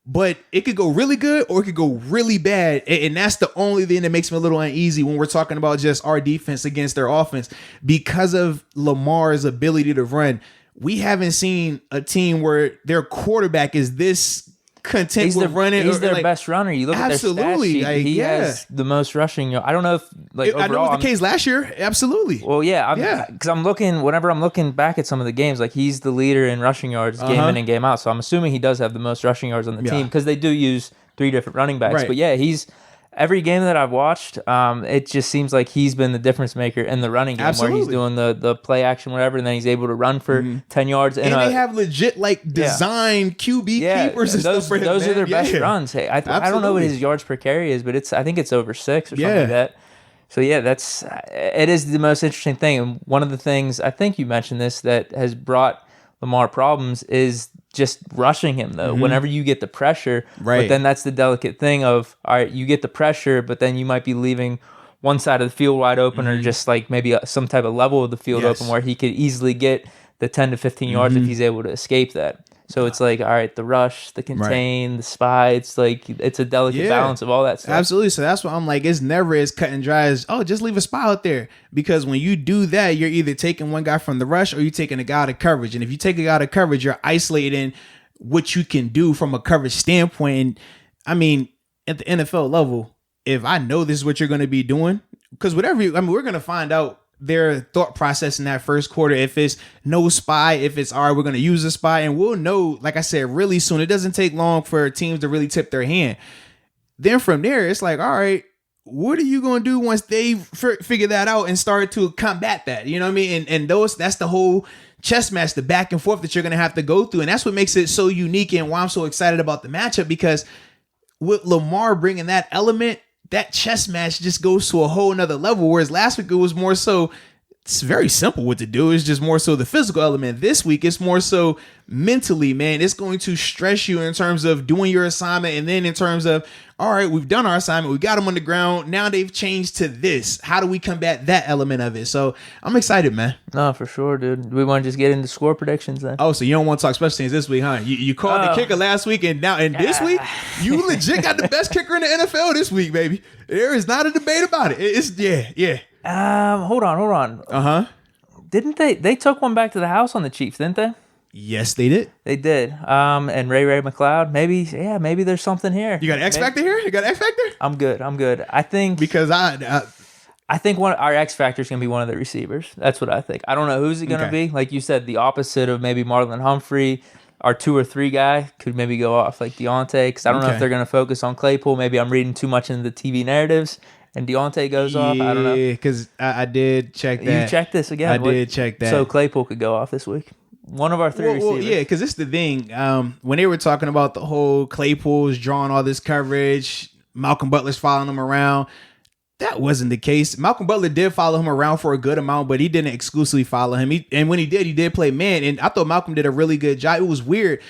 but it could go really good or it could go really bad. And that's the only thing that makes me a little uneasy when we're talking about just our defense against their offense, because of Lamar's ability to run. We haven't seen a team where their quarterback is this content with running. He's their best runner. You look at their stat sheet, he has the most rushing. I don't know if overall, I know it was the case last year. Absolutely. Well, yeah, because whenever I'm looking back at some of the games, like he's the leader in rushing yards game in and game out. So I'm assuming he does have the most rushing yards on the team, because they do use 3 different running backs. Right. But yeah, every game that I've watched, it just seems like he's been the difference maker in the running game. Absolutely. Where he's doing the play action, whatever, and then he's able to run for 10 yards. And they have legit designed QB keepers and stuff for him. Those are their best runs. Hey, I don't know what his yards per carry is, but I think it's over 6 or something like that. So it is the most interesting thing. And one of the things, I think you mentioned this, that has brought Lamar problems is just rushing him, though. Whenever you get the pressure, but then that's the delicate thing of, all right, you get the pressure, but then you might be leaving one side of the field wide open, or just like maybe some type of level of the field open where he could easily get the 10 to 15 yards if he's able to escape that. So it's like, all right, the rush, the contain, the spy. It's like, it's a delicate balance of all that stuff. Absolutely. So that's why I'm like, it's never as cut and dry as, just leave a spy out there. Because when you do that, you're either taking one guy from the rush or you're taking a guy out of coverage. And if you take a guy out of coverage, you're isolating what you can do from a coverage standpoint. And I mean, at the NFL level, if I know this is what you're going to be doing, because we're going to find out their thought process in that first quarter. If it's no spy, if it's, all right, we're going to use a spy, and we'll know, like I said, really soon. It doesn't take long for teams to really tip their hand. Then from there, it's like, all right, what are you going to do once they figure that out and start to combat that? You know what I mean? And that's the whole chess match, the back and forth that you're going to have to go through. And that's what makes it so unique and why I'm so excited about the matchup, because with Lamar bringing that element, that chess match just goes to a whole nother level. Whereas last week it was more so, it's very simple what to do. It's just more so the physical element. This week it's more so mentally, man. It's going to stress you in terms of doing your assignment, and then in terms of, all right, we've done our assignment, we got them on the ground, now they've changed to this. How do we combat that element of it? So I'm excited, man. No, for sure, dude. We want to just get into score predictions then. Oh, so you don't want to talk special teams this week, huh? You called the kicker last week, and this week you legit got the best kicker in the NFL this week, baby. There is not a debate about it. It's Hold on. Didn't they took one back to the house on the Chiefs, didn't they? Yes, they did. They did. And Ray McLeod, maybe there's something here. You got an X factor here? You got an X factor? I'm good. I think because I think our X factor is going to be one of the receivers. That's what I think. I don't know who's it going to be. Like you said, the opposite of maybe Marlon Humphrey. Our 2 or 3 guy could maybe go off like Deontay, because I don't know if they're going to focus on Claypool. Maybe I'm reading too much into the TV narratives, and Deontay goes off. I don't know. Yeah, because I did check that. You checked this again. I did check that. So Claypool could go off this week. One of our 3 receivers. Well, yeah, because it's the thing. When they were talking about the whole Claypool's drawing all this coverage, Malcolm Butler's following him around. That wasn't the case. Malcolm Butler did follow him around for a good amount, but he didn't exclusively follow him. And when he did play man. And I thought Malcolm did a really good job. It was weird.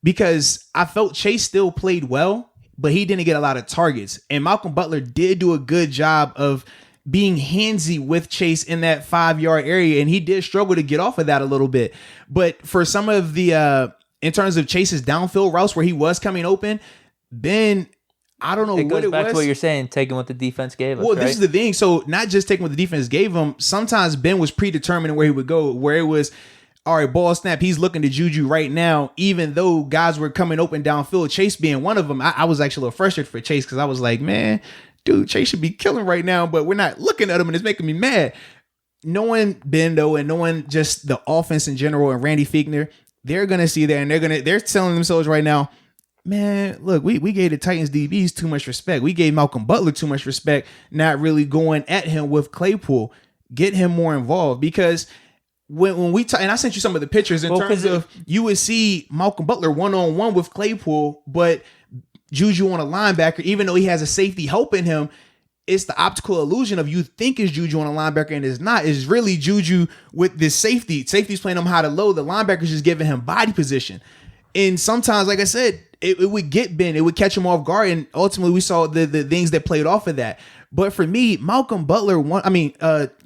because I felt Chase still played well, but he didn't get a lot of targets. And Malcolm Butler did do a good job of being handsy with Chase in that 5-yard area, and he did struggle to get off of that a little bit. But for some of the in terms of Chase's downfield routes where he was coming open, Ben, I don't know what it was. It goes back to what you're saying, taking what the defense gave us. Well, this is the thing. So not just taking what the defense gave him. Sometimes Ben was predetermining where he would go, where it was, all right, ball snap, he's looking to Juju right now, even though guys were coming open downfield, Chase being one of them. I was actually a little frustrated for Chase because I was like, man, dude, Chase should be killing right now, but we're not looking at him, and it's making me mad. Knowing Ben, though, and knowing just the offense in general and Randy Fiegner, they're going to see that, and they're telling themselves right now, man, look, we gave the Titans DBs too much respect. We gave Malcolm Butler too much respect, not really going at him with Claypool. Get him more involved, because when we and I sent you some of the pictures in terms of you would see Malcolm Butler one-on-one with Claypool, but Juju on a linebacker, even though he has a safety helping him, it's the optical illusion of you think it's Juju on a linebacker and it's not. It's really Juju with this safety. Safety's playing him high to low. The linebacker's just giving him body position. And sometimes, like I said, it would get Ben. It would catch him off guard. And ultimately, we saw the things that played off of that. But for me,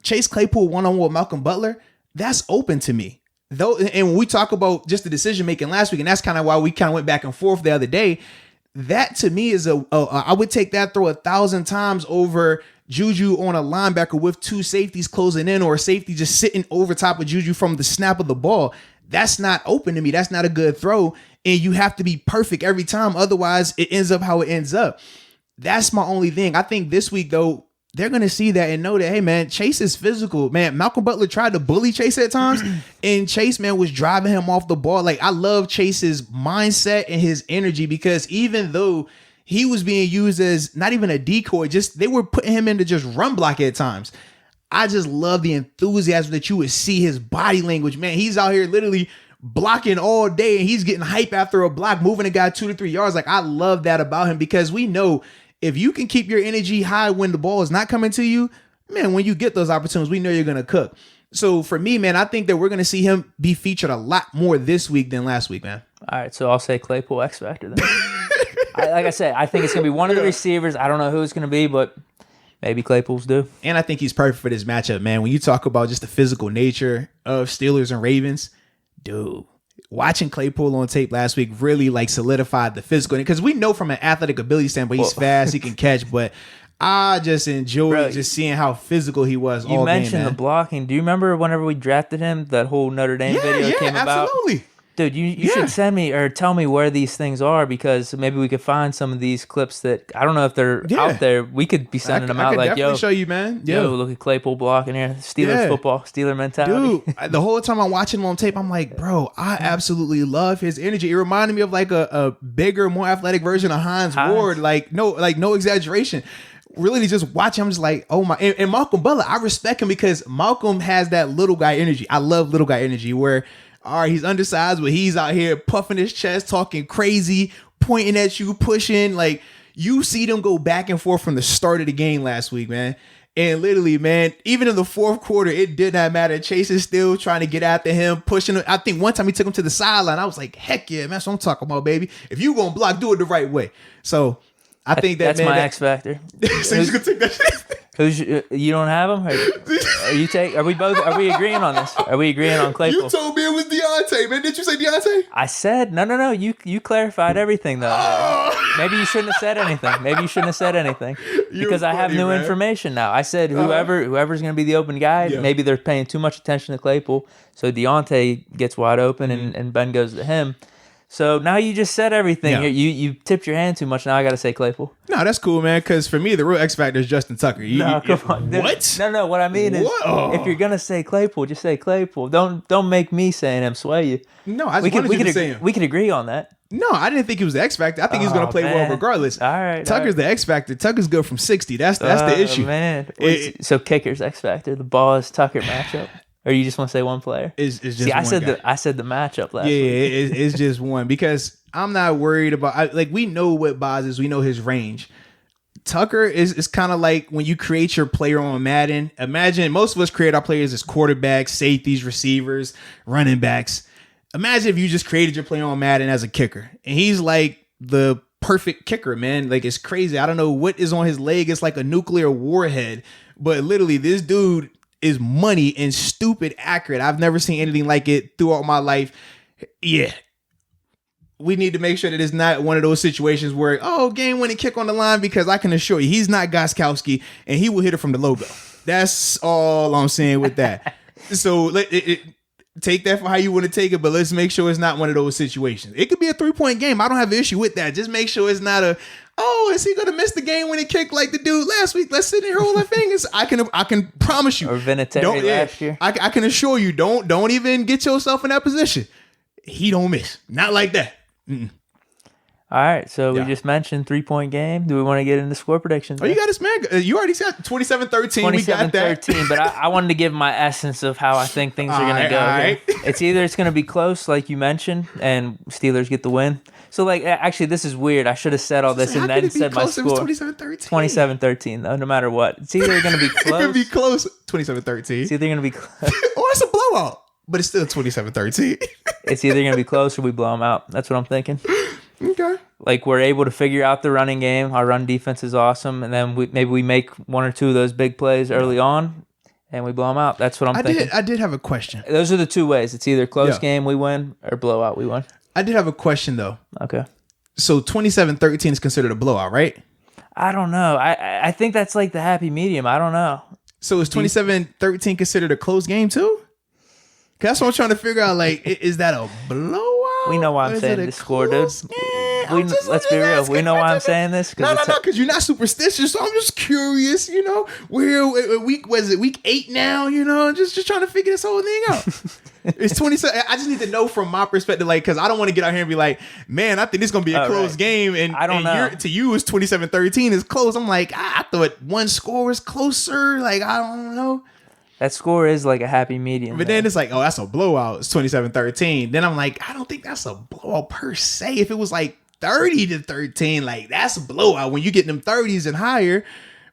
Chase Claypool one-on-one with Malcolm Butler, that's open to me. Though, and when we talk about just the decision making last week, and that's kind of why we kind of went back and forth the other day, that to me is I would take that throw 1,000 times over Juju on a linebacker with two safeties closing in, or a safety just sitting over top of Juju from the snap of the ball. That's not open to me. That's not a good throw. And you have to be perfect every time. Otherwise, it ends up how it ends up. That's my only thing. I think this week, though, they're going to see that and know that, hey, man, Chase is physical. Man, Malcolm Butler tried to bully Chase at times, and Chase, man, was driving him off the ball. Like, I love Chase's mindset and his energy, because even though he was being used as not even a decoy, just they were putting him into just run block at times. I just love the enthusiasm that you would see, his body language. Man, he's out here literally blocking all day, and he's getting hype after a block, moving a guy 2 to 3 yards. Like, I love that about him, because we know if you can keep your energy high when the ball is not coming to you, man, when you get those opportunities, we know you're going to cook. So for me, man, I think that we're going to see him be featured a lot more this week than last week, man. All right, so I'll say Claypool X Factor then. Like I said, I think it's going to be one of the receivers. I don't know who it's going to be, but maybe Claypool's due. And I think he's perfect for this matchup, man. When you talk about just the physical nature of Steelers and Ravens, dude, watching Claypool on tape last week really like solidified the physical, because we know from an athletic ability standpoint, he's fast, he can catch, but I just enjoyed just seeing how physical he was all game. You mentioned the blocking. Do you remember whenever we drafted him, that whole Notre Dame video came about? Absolutely. Dude, you should send me or tell me where these things are, because maybe we could find some of these clips that I don't know if they're out there. We could be sending them out, like, yo, show you, man. Yo, look at Claypool blocking here. Steelers football, Steeler mentality. Dude, the whole time I'm watching him on tape, I'm like, bro, I absolutely love his energy. It reminded me of like a bigger, more athletic version of Hines Ward. Like no exaggeration. Really, just watch him, I'm just like, oh my. And Malcolm Butler, I respect him because Malcolm has that little guy energy. I love little guy energy where, all right, he's undersized, but he's out here puffing his chest, talking crazy, pointing at you, pushing. Like, you see them go back and forth from the start of the game last week, man. And literally, man, even in the fourth quarter, it did not matter. Chase is still trying to get after him, pushing him. I think one time he took him to the sideline. I was like, heck yeah, man, that's what I'm talking about, baby. If you going to block, do it the right way. So I think that's my X factor. So you're going to take that shit? You don't have him? Are we agreeing on this? Are we agreeing on Claypool? You told me it was Deontay, man. Did you say Deontay? I said no. You clarified everything though. Oh. Maybe you shouldn't have said anything. Because I have new information now. I said whoever's going to be the open guy, maybe they're paying too much attention to Claypool. So Deontay gets wide open and Ben goes to him. So now you just said everything. Yeah. You tipped your hand too much. Now I got to say Claypool. No, that's cool, man. Because for me, the real X factor is Justin Tucker. Come on. What? No. What I mean is, if you're gonna say Claypool, just say Claypool. Don't make me saying him sway you. No, I just wanted you to say him. We could agree on that. No, I didn't think he was the X factor. I think he's gonna play well regardless. All right. Tucker's the X factor. Tucker's good from 60. That's the issue, man. So kicker's X factor. The Boz Tucker matchup. Or you just want to say one player? It's just I said the matchup last week. Yeah, it's just one, because I'm not worried about. We know what Boz is. We know his range. Tucker is kind of like when you create your player on Madden. Imagine most of us create our players as quarterbacks, safeties, receivers, running backs. imagine if you just created your player on Madden as a kicker, and he's like the perfect kicker, man. Like, it's crazy. I don't know what is on his leg. It's like a nuclear warhead, but literally this dude is money and stupid accurate. I've never seen anything like it throughout my life. Yeah. We need to make sure that it's not one of those situations where, game-winning kick on the line, because I can assure you he's not Gostkowski and he will hit it from the logo. That's all I'm saying with that. So take that for how you want to take it, but let's make sure it's not one of those situations. It could be a 3-point game. I don't have an issue with that. Just make sure it's not is he going to miss the game-winning kick like the dude last week? Let's sit here hold our fingers. I can promise you. Or Vinatieri last year. I can assure you, don't even get yourself in that position. He don't miss. Not like that. Mm-mm. All right, so we just mentioned 3-point game. Do we want to get into score predictions? Oh, you got us, man. You already said 27-13. We got that. 27-13, but I wanted to give my essence of how I think things are going to go. Right. It's going to be close, like you mentioned, and Steelers get the win. So, actually, this is weird. I should have said all this and then said my score. 27-13. 27-13, though, no matter what. It's either going to be close. It's going to be close. 27-13. It's either going to be close. Or it's a blowout, but it's still 27-13. It's either going to be close or we blow them out. That's what I'm thinking. Okay. Like, we're able to figure out the running game. Our run defense is awesome. And then maybe we make one or two of those big plays early on and we blow them out. That's what I'm thinking. I did have a question. Those are the two ways. It's either close game we win or blowout we win. I did have a question, though. Okay. So 27-13 is considered a blowout, right? I don't know. I think that's like the happy medium. I don't know. So is 27-13 considered a close game, too? Because that's what I'm trying to figure out. Like, is that a blowout? We know why I'm saying this score, dude. Let's be real. We know why I'm saying this. No, because you're not superstitious. So I'm just curious. We're week 8 now. Just trying to figure this whole thing out. It's 27. I just need to know from my perspective, because I don't want to get out here and be like, man, I think this is gonna be a close game, and I don't know. To you, it's 27-13 is close. I'm like, I thought one score was closer. Like, I don't know. That score is like a happy medium. But then it's like, that's a blowout. It's 27-13. Then I'm like, I don't think that's a blowout per se. If it was like 30-13, like, that's a blowout when you get them 30s and higher.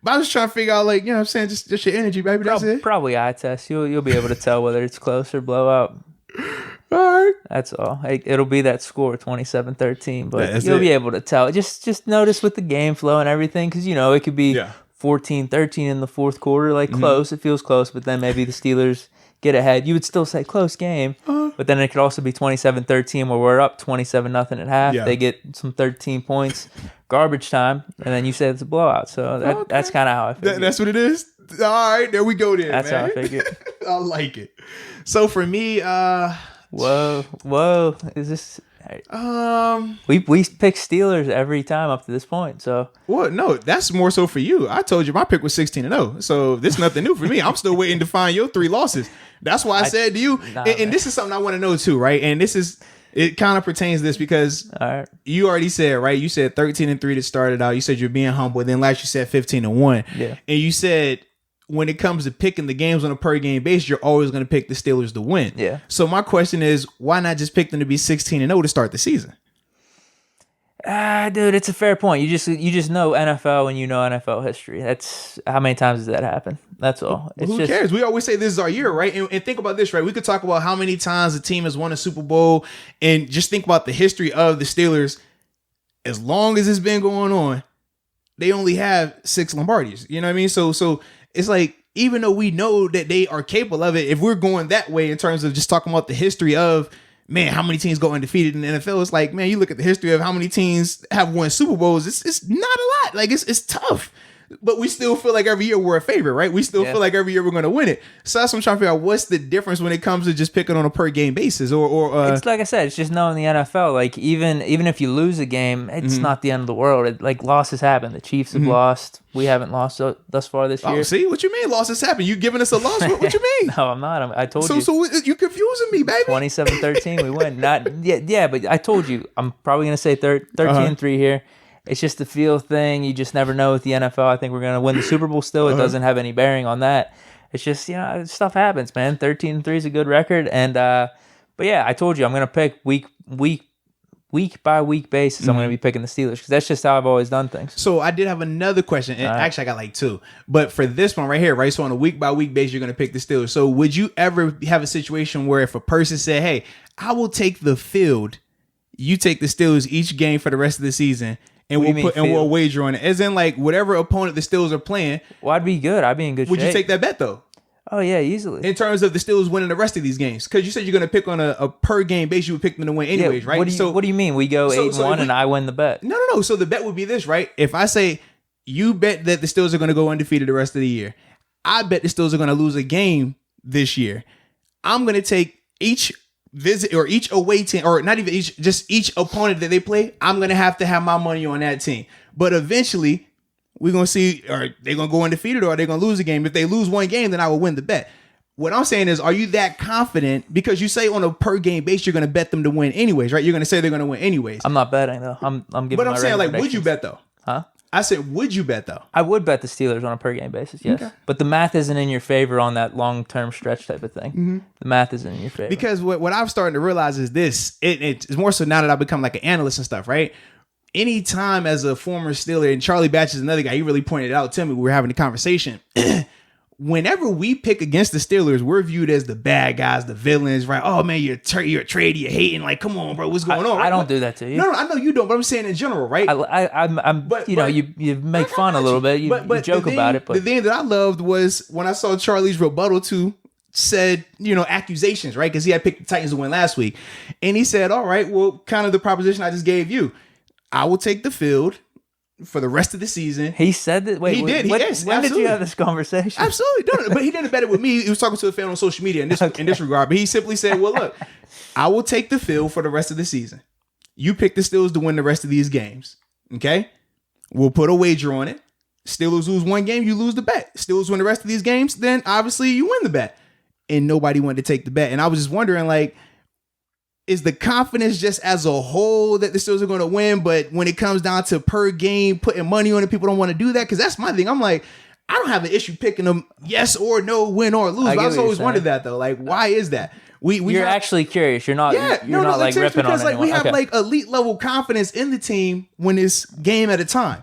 But I was trying to figure out, like, what I'm saying, just your energy, baby. That's it. Probably eye test. You'll be able to tell whether it's close or blowout. All right. That's all. It'll be that score, 27-13. But you'll be able to tell. Just notice with the game flow and everything, because, it could be 14-13 in the fourth quarter, close. It feels close, but then maybe the Steelers get ahead. You would still say close game, but then it could also be 27-13 where we're up 27-0 at half. Yeah. They get some 13 points, garbage time, and then you say it's a blowout. So that's kind of how I figure. That's what it is? All right, there we go then, That's man. how I figure. I like it. So for me, whoa, is this... We pick Steelers every time up to this point. So what? No, that's more so for you. I told you my pick was 16-0. So this is nothing new for me. I'm still waiting to find your 3 losses. That's why I said to you. And this is something I want to know too, right? And it kind of pertains to this because you already said, right? You said 13-3 to start it out. You said you're being humble. Then last you said 15-1. Yeah. And you said when it comes to picking the games on a per game basis, you're always going to pick the Steelers to win. Yeah. So my question is, why not just pick them to be 16-0 to start the season? Dude, it's a fair point. You just know NFL and you know NFL history. That's how many times does that happen? That's all. Who cares? We always say this is our year, right? And think about this, right? We could talk about how many times a team has won a Super Bowl and just think about the history of the Steelers. As long as it's been going on, they only have 6 Lombardis. You know what I mean? So it's like, even though we know that they are capable of it, if we're going that way in terms of just talking about the history of, man, how many teams go undefeated in the NFL, it's like, man, you look at the history of how many teams have won Super Bowls, it's not a lot. Like, it's tough. But we still feel like every year we're a favorite, right? We still feel like every year we're going to win it. So that's what I'm trying to figure out. What's the difference when it comes to just picking on a per game basis? Or it's like I said, it's just knowing the NFL. Like, even if you lose a game, it's not the end of the world. Losses happen. The Chiefs have lost. We haven't lost thus far this year. Oh, see? What you mean losses happen? You giving us a loss? What you mean? No, I'm not. I told you. So you confusing me, baby. 27-13, we win. But I told you. I'm probably going to say 13-3 here. It's just the feel thing. You just never know with the NFL. I think we're going to win the Super Bowl still. It doesn't have any bearing on that. It's just, stuff happens, man. 13-3 is a good record. And, but yeah, I told you I'm going to pick week week by week basis, I'm going to be picking the Steelers because that's just how I've always done things. So I did have another question. And actually, I got like two. But for this one right here, right? So on a week by week basis, you're going to pick the Steelers. So would you ever have a situation where if a person said, hey, I will take the field, you take the Steelers each game for the rest of the season, and we'll wager on it? As in, like, whatever opponent the Steelers are playing. Well, I'd be good. I'd be in good shape. Would you take that bet, though? Oh, yeah, easily. In terms of the Steelers winning the rest of these games. Because you said you're going to pick on a per game basis. You would pick them to win anyways, right? What do you mean? We go 8-1 and I win the bet? No. So the bet would be this, right? If I say you bet that the Steelers are going to go undefeated the rest of the year, I bet the Steelers are going to lose a game this year. I'm going to take each visit or each away team, or not even each, just each opponent that they play. I'm going to have my money on that team. But eventually, we're going to see, are they going to go undefeated or are they going to lose a game? If they lose one game, then I will win the bet. What I'm saying is, are you that confident? Because you say on a per game base, you're going to bet them to win anyways, right? You're going to say they're going to win anyways. I'm not betting, though. I'm giving. But I'm saying, like, would you bet, though? Huh? I said, would you bet, though? I would bet the Steelers on a per game basis, yes. Okay. But the math isn't in your favor on that long-term stretch type of thing. Mm-hmm. The math isn't in your favor. Because what I'm starting to realize is this. It's more so now that I've become like an analyst and stuff, right? Anytime as a former Steeler, and Charlie Batch is another guy, he really pointed it out to me. We were having a conversation. Whenever we pick against the Steelers, we're viewed as the bad guys, the villains, right? Oh man, you're a traitor, you're hating. Like, come on, bro, what's going on? I don't do that to you. No, I know you don't, but I'm saying in general, right? You make fun a little bit, you joke about it. But the thing that I loved was when I saw Charlie's rebuttal to said, accusations, right? Because he had picked the Titans to win last week, and he said, all right, well, kind of the proposition I just gave you. I will take the field for the rest of the season. He said that. Wait, he did. Yes, when did you have this conversation? Absolutely. No, but he didn't bet it with me. He was talking to a fan on social media in this regard. But he simply said, well, look, I will take the field for the rest of the season. You pick the Steelers to win the rest of these games. Okay? We'll put a wager on it. Steelers lose one game, you lose the bet. Steelers win the rest of these games, then obviously you win the bet. And nobody wanted to take the bet. And I was just wondering, like, is the confidence just as a whole that the Steelers are going to win? But when it comes down to per game, putting money on it, people don't want to do that. Because that's my thing. I'm like, I don't have an issue picking them yes or no, win or lose. I was always wondered that, though. Like, why is that? You're actually curious. You're not. Yeah, you're not like ripping on anyone. We have like elite level confidence in the team when it's game at a time.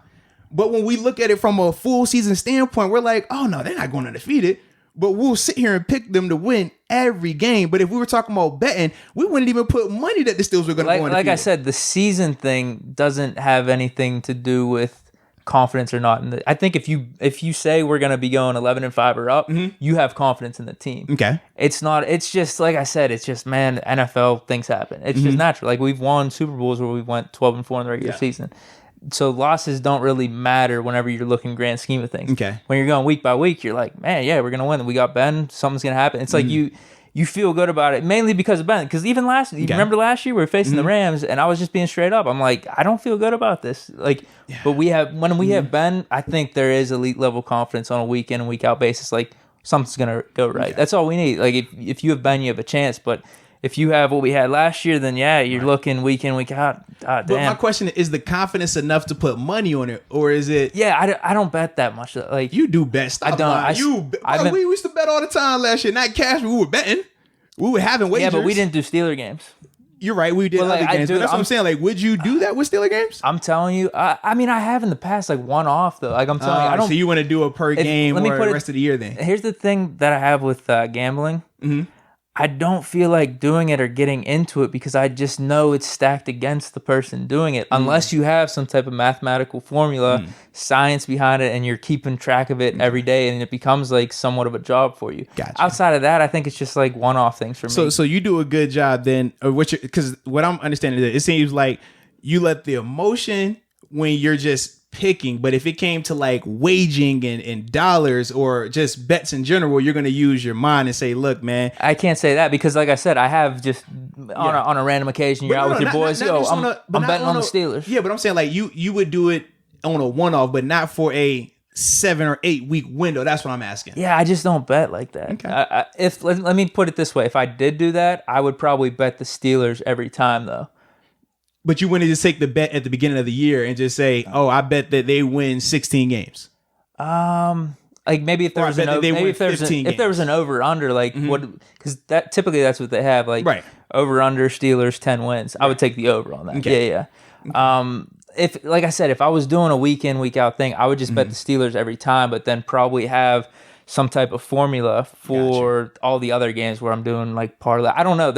But when we look at it from a full season standpoint, we're like, oh no, they're not going undefeated. But we'll sit here and pick them to win every game. But if we were talking about betting, we wouldn't even put money that the Steelers were going to go undefeated. Like I said, the season thing doesn't have anything to do with confidence or not. I think if you say we're going to be going 11-5 or up, you have confidence in the team. Okay. It's not. It's just like I said. It's just, man, NFL things happen. It's just natural. Like we've won Super Bowls where we went 12-4 in the regular season. So losses don't really matter whenever you're looking grand scheme of things. Okay. When you're going week by week, you're like, man, yeah, we're gonna win. We got Ben. Something's gonna happen. It's like you feel good about it mainly because of Ben. Because even remember last year we were facing the Rams, and I was just being straight up. I'm like, I don't feel good about this. Like, but when we have Ben, I think there is elite level confidence on a week in and week out basis. Like something's gonna go right. Okay. That's all we need. Like if you have Ben, you have a chance. But if you have what we had last year, then you're looking week in, week out. But my question is the confidence enough to put money on it, or is it? Yeah, I don't bet that much. Like you do bet. Stop I don't. We used to bet all the time last year. Not cash, but we were betting. We were having wagers. Yeah, but we didn't do Steeler games. You're right. We did other games. But that's what I'm saying. Like, would you do that with Steeler games? I'm telling you. I mean, I have in the past, like one off though. Like I'm telling you, I don't. So you want to do a per game or the rest of the year? Then here's the thing that I have with gambling. I don't feel like doing it or getting into it because I just know it's stacked against the person doing it. Unless you have some type of mathematical formula, science behind it, and you're keeping track of it every day, and it becomes like somewhat of a job for you. Gotcha. Outside of that, I think it's just like one-off things for me. So you do a good job then, because what I'm understanding is it seems like you let the emotion when you're just picking, but if it came to like waging and dollars or just bets in general, you're going to use your mind and say, look, man, I can't say that because like I said, I have just on a random occasion, you're out with your boys. I'm betting on the Steelers. Yeah, but I'm saying like you would do it on a one-off, but not for a 7 or 8 week window. That's what I'm asking. Yeah, I just don't bet like that. Okay. Let me put it this way. If I did do that, I would probably bet the Steelers every time though. But you wouldn't just take the bet at the beginning of the year and just say, oh, I bet that they win 16 games. Like maybe if there was if there was an over under, like what, because that typically that's what they have, like over under Steelers 10 wins. I would take the over on that. Okay. Yeah. If, like I said, if I was doing a week in, week out thing, I would just bet the Steelers every time, but then probably have some type of formula for all the other games where I'm doing like parlay. I don't know.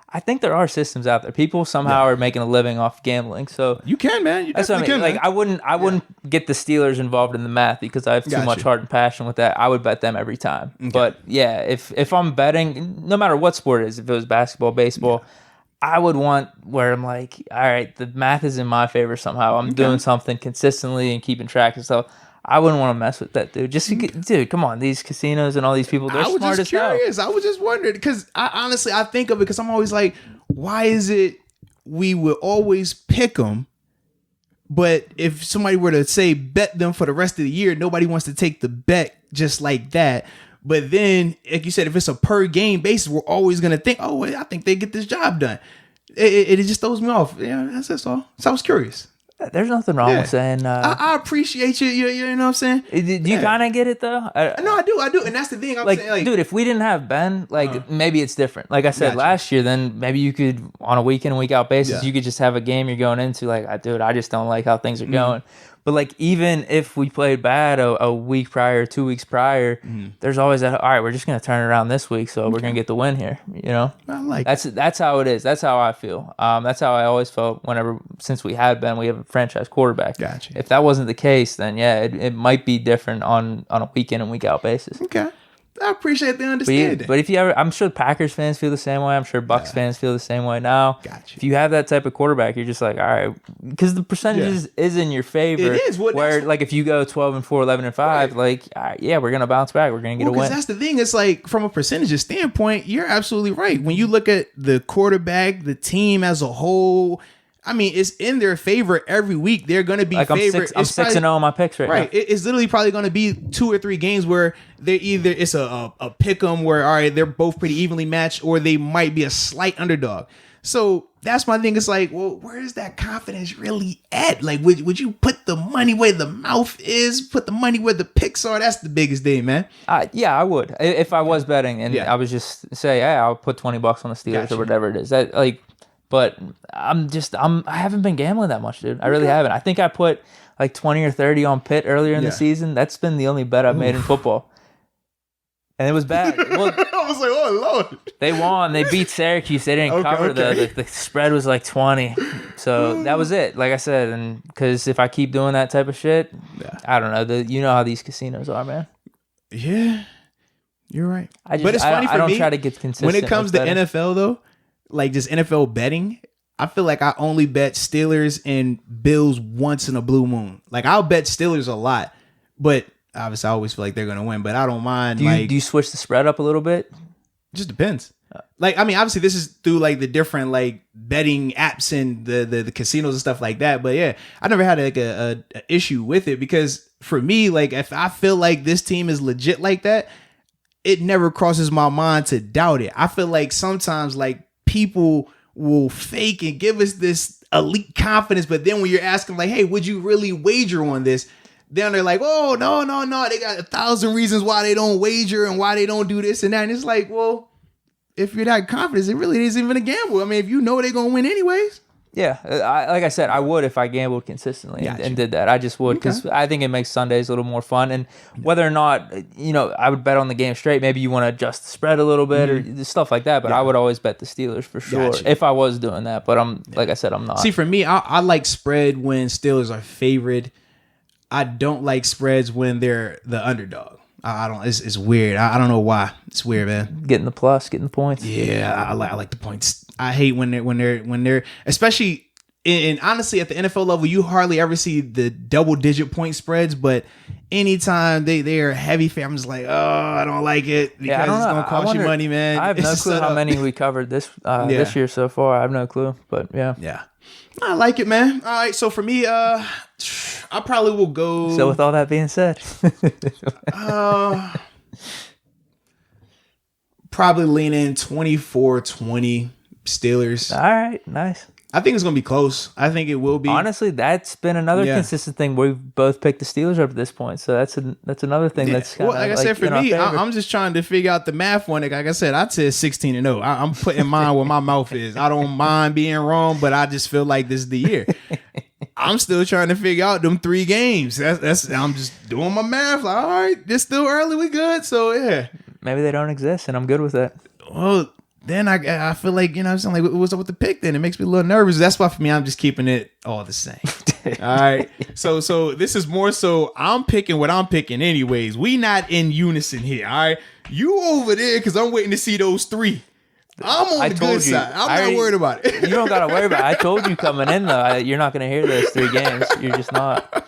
I think there are systems out there. People somehow are making a living off gambling. So you can, man. You definitely can. Like I wouldn't get the Steelers involved in the math because I have too much heart and passion with that. I would bet them every time. Okay. But yeah, if I'm betting, no matter what sport it is, if it was basketball, baseball, I would want where I'm like, all right, the math is in my favor somehow. I'm doing something consistently and keeping track of stuff. I wouldn't want to mess with that, dude. Dude, come on. These casinos and all these people, they're smart as hell. I was just curious. I was just wondering because I think of it because I'm always like, why is it we would always pick them, but if somebody were to say bet them for the rest of the year, nobody wants to take the bet just like that. But then, like you said, if it's a per game basis, we're always going to think, oh, I think they get this job done. It just throws me off. Yeah, that's all. So I was curious. There's nothing wrong with saying. I appreciate you. You know what I'm saying? Do you kind of get it though? No, I do, and that's the thing. I'm saying, dude, if we didn't have Ben, maybe it's different. Like I said last year, then maybe you could on a week in and week out basis, you could just have a game you're going into. Like, dude, I just don't like how things are going. But like, even if we played bad a week prior, 2 weeks prior, there's always that. All right, we're just gonna turn it around this week, so we're gonna get the win here. You know, I like that's how it is. That's how I feel. That's how I always felt since we had Ben. We have a franchise quarterback. Gotcha. If that wasn't the case, then it might be different on a week in and week out basis. Okay. I appreciate the understanding. But if you ever, I'm sure Packers fans feel the same way. I'm sure Bucks fans feel the same way now. Gotcha. If you have that type of quarterback, you're just like, all right, because the percentages is in your favor. It is. Where like if you go 12-4, 11-5, like all right, we're gonna bounce back. We're gonna get a win. That's the thing. It's like from a percentages standpoint, you're absolutely right. When you look at the quarterback, the team as a whole. I mean, it's in their favor every week. They're going to be favored. I'm 6-0 on my picks right now. It's literally probably going to be 2 or 3 games where it's a pick 'em where, all right, they're both pretty evenly matched, or they might be a slight underdog. So that's my thing. It's like, well, where is that confidence really at? Like, would you put the money where the mouth is? Put the money where the picks are? That's the biggest thing, man. Yeah, I would. If I was betting and I was just say, hey, I'll put $20 on the Steelers or whatever it is. But I haven't been gambling that much, dude. I really haven't. I think I put like 20 or 30 on Pitt earlier in the season. That's been the only bet I've made in football. And it was bad. Well, I was like, oh, Lord. They won. They beat Syracuse. They didn't cover. The spread was like 20. So that was it. Like I said, and because if I keep doing that type of shit, I don't know. You know how these casinos are, man. Yeah, you're right. But it's funny for me. I don't try to get consistent. When it comes to NFL, though, like just NFL betting, I feel like I only bet Steelers and Bills once in a blue moon. Like I'll bet Steelers a lot, but obviously I always feel like they're going to win, but I don't mind. Do you switch the spread up a little bit? Just depends. Like, I mean, obviously this is through like the different like betting apps and the casinos and stuff like that. But yeah, I never had like a issue with it because for me, like if I feel like this team is legit like that, it never crosses my mind to doubt it. I feel like sometimes like people will fake and give us this elite confidence, but then when you're asking like, hey, would you really wager on this? Then they're like, oh, no. They got 1,000 reasons why they don't wager and why they don't do this and that. And it's like, well, if you're that confident, it really isn't even a gamble. I mean, if you know they're going to win anyways. Yeah, like I said, I would if I gambled consistently and did that. I just would because I think it makes Sundays a little more fun. And whether or not, I would bet on the game straight. Maybe you want to adjust the spread a little bit or stuff like that. But I would always bet the Steelers for sure if I was doing that. But like I said, I'm not. See, for me, I like spread when Steelers are favored. I don't like spreads when they're the underdog. I don't. It's weird. I don't know why. It's weird, man. Getting the plus, getting the points. Yeah, I like the points. I hate when they're especially in honestly at the NFL level, you hardly ever see the double-digit point spreads. But anytime they are heavy, I'm just like, oh, I don't like it because it's gonna cost you money, man. I have no clue how many we covered this year so far. I have no clue, but yeah. I like it, man. All right, so for me, I probably will go. So with all that being said, probably lean in 24-20 Steelers. All right, nice. I think it's going to be close. I think it will be. Honestly, that's been another consistent thing. We've both picked the Steelers up at this point, so that's another thing that's kind of like I said, for me, I'm just trying to figure out the math on it. Like I said, I'd say 16-0. I'm putting mine where my mouth is. I don't mind being wrong, but I just feel like this is the year. I'm still trying to figure out them 3 games. That's I'm just doing my math. Like, all right, it's still early. We good. So yeah, maybe they don't exist, and I'm good with that. Well, then I feel like, I'm saying, like, what's up with the pick then? It makes me a little nervous. That's why for me, I'm just keeping it all the same. All right. So this is more so I'm picking what I'm picking anyways. We not in unison here. All right. You over there because I'm waiting to see those 3. I'm on the good side. I'm not worried about it. You don't got to worry about it. I told you coming in, though, you're not going to hear those 3 games. You're just not.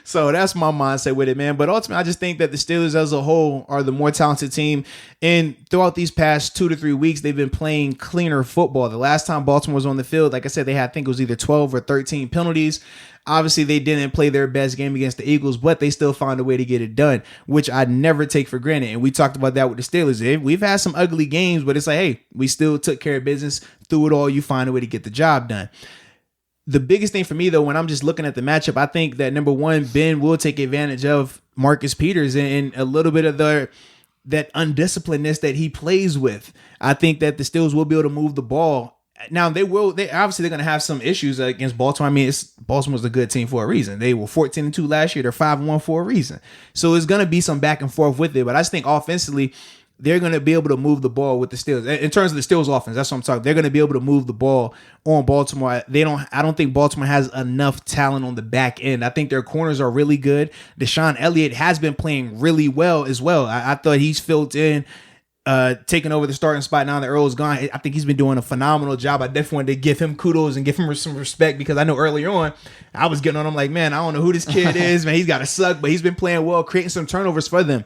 So that's my mindset with it, man. But ultimately, I just think that the Steelers as a whole are the more talented team. And throughout these past 2 to 3 weeks, they've been playing cleaner football. The last time Baltimore was on the field, like I said, they had, I think it was either 12 or 13 penalties. Obviously, they didn't play their best game against the Eagles, but they still found a way to get it done, which I never take for granted. And we talked about that with the Steelers. We've had some ugly games, but it's like, hey, we still took care of business. Through it all, you find a way to get the job done. The biggest thing for me, though, when I'm just looking at the matchup, I think that, number one, Ben will take advantage of Marcus Peters and a little bit of that undisciplinedness that he plays with. I think that the Steelers will be able to move the ball. Now, they obviously they're going to have some issues against Baltimore. I mean, Baltimore's a good team for a reason. They were 14-2 last year. They're 5-1 for a reason. So it's going to be some back and forth with it. But I just think offensively, they're going to be able to move the ball with the Steelers. In terms of the Steelers offense, that's what I'm talking. They're going to be able to move the ball on Baltimore. I don't think Baltimore has enough talent on the back end. I think their corners are really good. Deshaun Elliott has been playing really well as well. I thought he's filled in, taking over the starting spot now that Earl's gone. I think he's been doing a phenomenal job. I definitely wanted to give him kudos and give him some respect because I know earlier on I was getting on him like, man, I don't know who this kid is. Man, he's got to suck, but he's been playing well, creating some turnovers for them.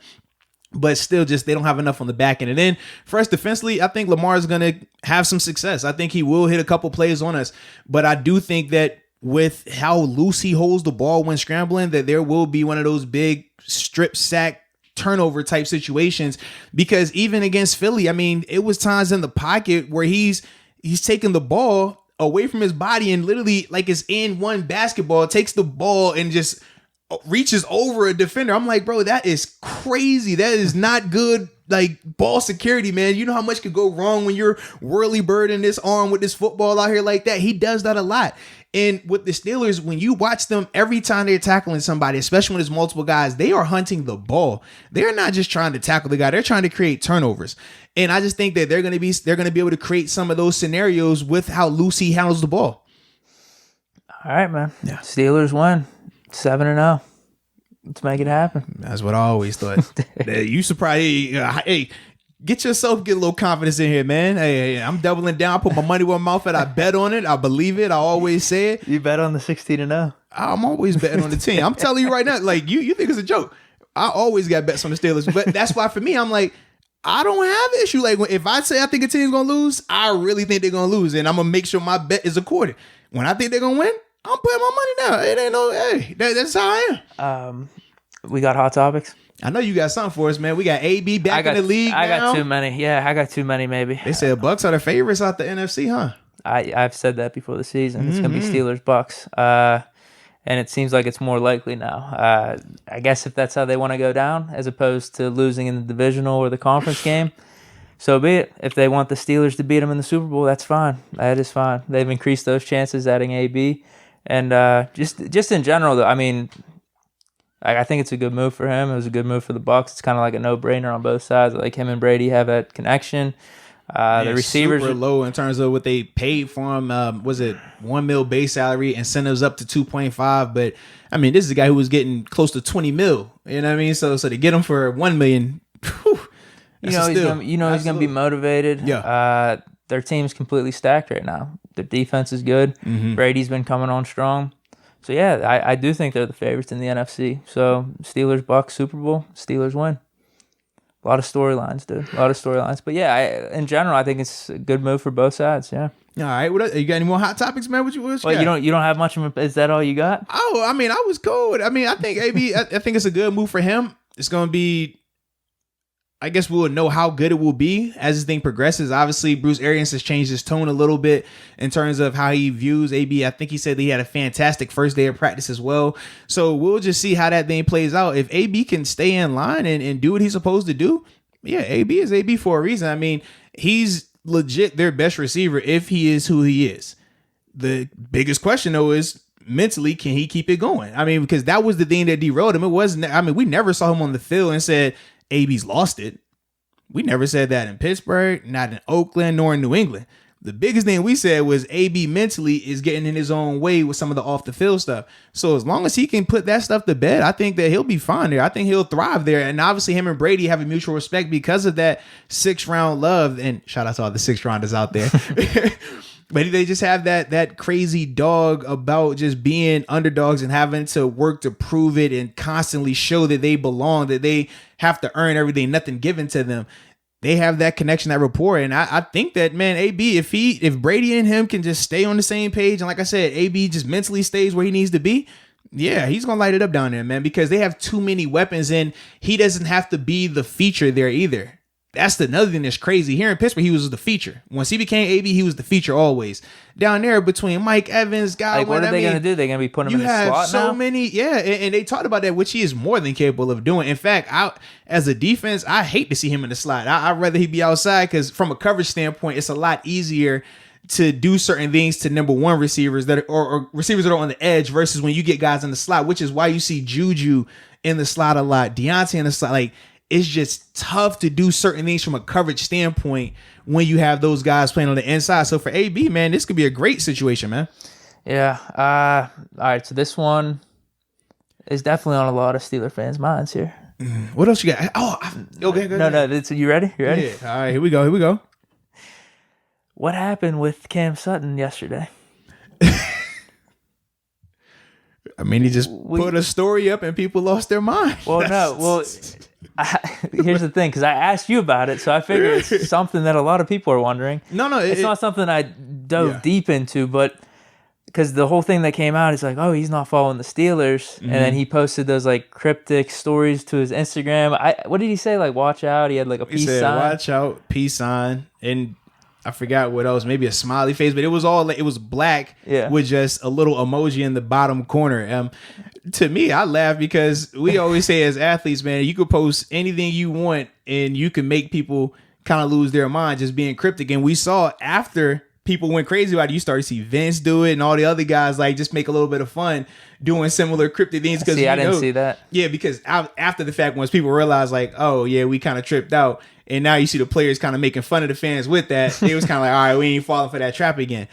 But still, just they don't have enough on the back end. And then for us defensively, I think Lamar is going to have some success. I think he will hit a couple plays on us. But I do think that with how loose he holds the ball when scrambling, that there will be one of those big strip sack turnover type situations. Because even against Philly, I mean, it was times in the pocket where he's taking the ball away from his body and literally like it's in one basketball, takes the ball and just reaches over a defender. I'm like, bro, that is crazy. That is not good, like, ball security, man. You know how much could go wrong when you're whirly-birding this arm with this football out here like that. He does that a lot. And with the Steelers, when you watch them, every time they're tackling somebody, especially when there's multiple guys, they are hunting the ball. They're not just trying to tackle the guy. They're trying to create turnovers. And I just think that they're going to be able to create some of those scenarios with how loose he handles the ball. All right, man. Yeah. Steelers win. 7-0. Let's make it happen. That's what I always thought. You surprised? Hey, get a little confidence in here, man. Hey, I'm doubling down. I put my money where my mouth at. I bet on it. I believe it. I always say it. You bet on the 16-0. I'm always betting on the team. I'm telling you right now, like you think it's a joke. I always got bets on the Steelers, but that's why for me, I'm like, I don't have an issue. Like if I say I think a team's gonna lose, I really think they're gonna lose, and I'm gonna make sure my bet is according. When I think they're gonna win, I'm putting my money down. It ain't no, hey, that's how I am. We got hot topics. I know you got something for us, man. We got AB back in the league. I got too many. Yeah, I got too many. Maybe they said Bucks are the favorites out the NFC, huh? I've said that before the season. It's gonna be Steelers Bucks, and it seems like it's more likely now. I guess if that's how they want to go down, as opposed to losing in the divisional or the conference game, so be it. If they want the Steelers to beat them in the Super Bowl, that's fine. That is fine. They've increased those chances, adding AB. And just in general, though, I mean, I think it's a good move for him. It was a good move for the Bucs. It's kind of like a no-brainer on both sides. Like him and Brady have that connection. The receivers super low in terms of what they paid for him. Was it $1 million base salary, incentives up to 2.5? But I mean, this is a guy who was getting close to $20 million. You know what I mean? So to get him for $1 million, he's gonna be motivated. Yeah. Their team's completely stacked right now. Their defense is good. Mm-hmm. Brady's been coming on strong. So, yeah, I do think they're the favorites in the NFC. So, Steelers, Bucks, Super Bowl, Steelers win. A lot of storylines, dude. A lot of storylines. But, yeah, in general, I think it's a good move for both sides, yeah. All right. You got any more hot topics, man? What you got? You don't have much of a... Is that all you got? Oh, I mean, I was cool. I mean, I think AB, I think it's a good move for him. It's going to be... I guess we'll know how good it will be as this thing progresses. Obviously, Bruce Arians has changed his tone a little bit in terms of how he views AB. I think he said that he had a fantastic first day of practice as well. So we'll just see how that thing plays out. If AB can stay in line and do what he's supposed to do, yeah, AB is AB for a reason. I mean, he's legit their best receiver if he is who he is. The biggest question, though, is mentally, can he keep it going? I mean, because that was the thing that derailed him. It wasn't, I mean, we never saw him on the field and said, AB's lost it. We never said that in Pittsburgh, not in Oakland, nor in New England. The biggest thing we said was AB mentally is getting in his own way with some of the off the field stuff. So as long as he can put that stuff to bed, I think that he'll be fine there. I think he'll thrive there. And obviously him and Brady have a mutual respect because of that 6th round love. And shout out to all the 6th rounders out there. But they just have that crazy dog about just being underdogs and having to work to prove it and constantly show that they belong, that they have to earn everything, nothing given to them. They have that connection, that rapport. And I think that, man, AB, if Brady and him can just stay on the same page, and like I said, AB just mentally stays where he needs to be, yeah, he's going to light it up down there, man, because they have too many weapons and he doesn't have to be the feature there either. That's another thing that's crazy. Here in Pittsburgh, he was the feature. Once he became AB, he was the feature always. Down there between Mike Evans, Godwin. Like, what are they going to do? They're going to be putting him in the slot now? You have so many, yeah, and they talked about that, which he is more than capable of doing. In fact, as a defense, I hate to see him in the slot. I'd rather he be outside because from a coverage standpoint, it's a lot easier to do certain things to number one receivers that or receivers that are on the edge versus when you get guys in the slot, which is why you see Juju in the slot a lot, Deontay in the slot, like. It's just tough to do certain things from a coverage standpoint when you have those guys playing on the inside. So for AB, man, this could be a great situation, man. Yeah. All right. So this one is definitely on a lot of Steeler fans' minds here. What else you got? Oh, okay. Go ahead. No. You ready? You ready? Yeah. All right. Here we go. What happened with Cam Sutton yesterday? I mean, he just put a story up and people lost their mind. Well, no. Well, here's the thing, because I asked you about it, so I figure it's something that a lot of people are wondering. No, it's not something I dove deep into, but because the whole thing that came out is like, oh, he's not following the Steelers, and then he posted those like cryptic stories to his Instagram. What did he say? Like, watch out. He had like a peace sign. Watch out, peace sign, and I forgot what else. Maybe a smiley face, but it was all it was black with just a little emoji in the bottom corner. To me, I laugh because we always say as athletes, man, you could post anything you want and you can make people kind of lose their mind just being cryptic. And we saw after people went crazy about it, you started to see Vince do it and all the other guys like just make a little bit of fun doing similar cryptic things. See, I didn't see that. Yeah, because after the fact, once people realized like, oh yeah, we kind of tripped out. And now you see the players kind of making fun of the fans with that. It was kind of like, all right, we ain't falling for that trap again.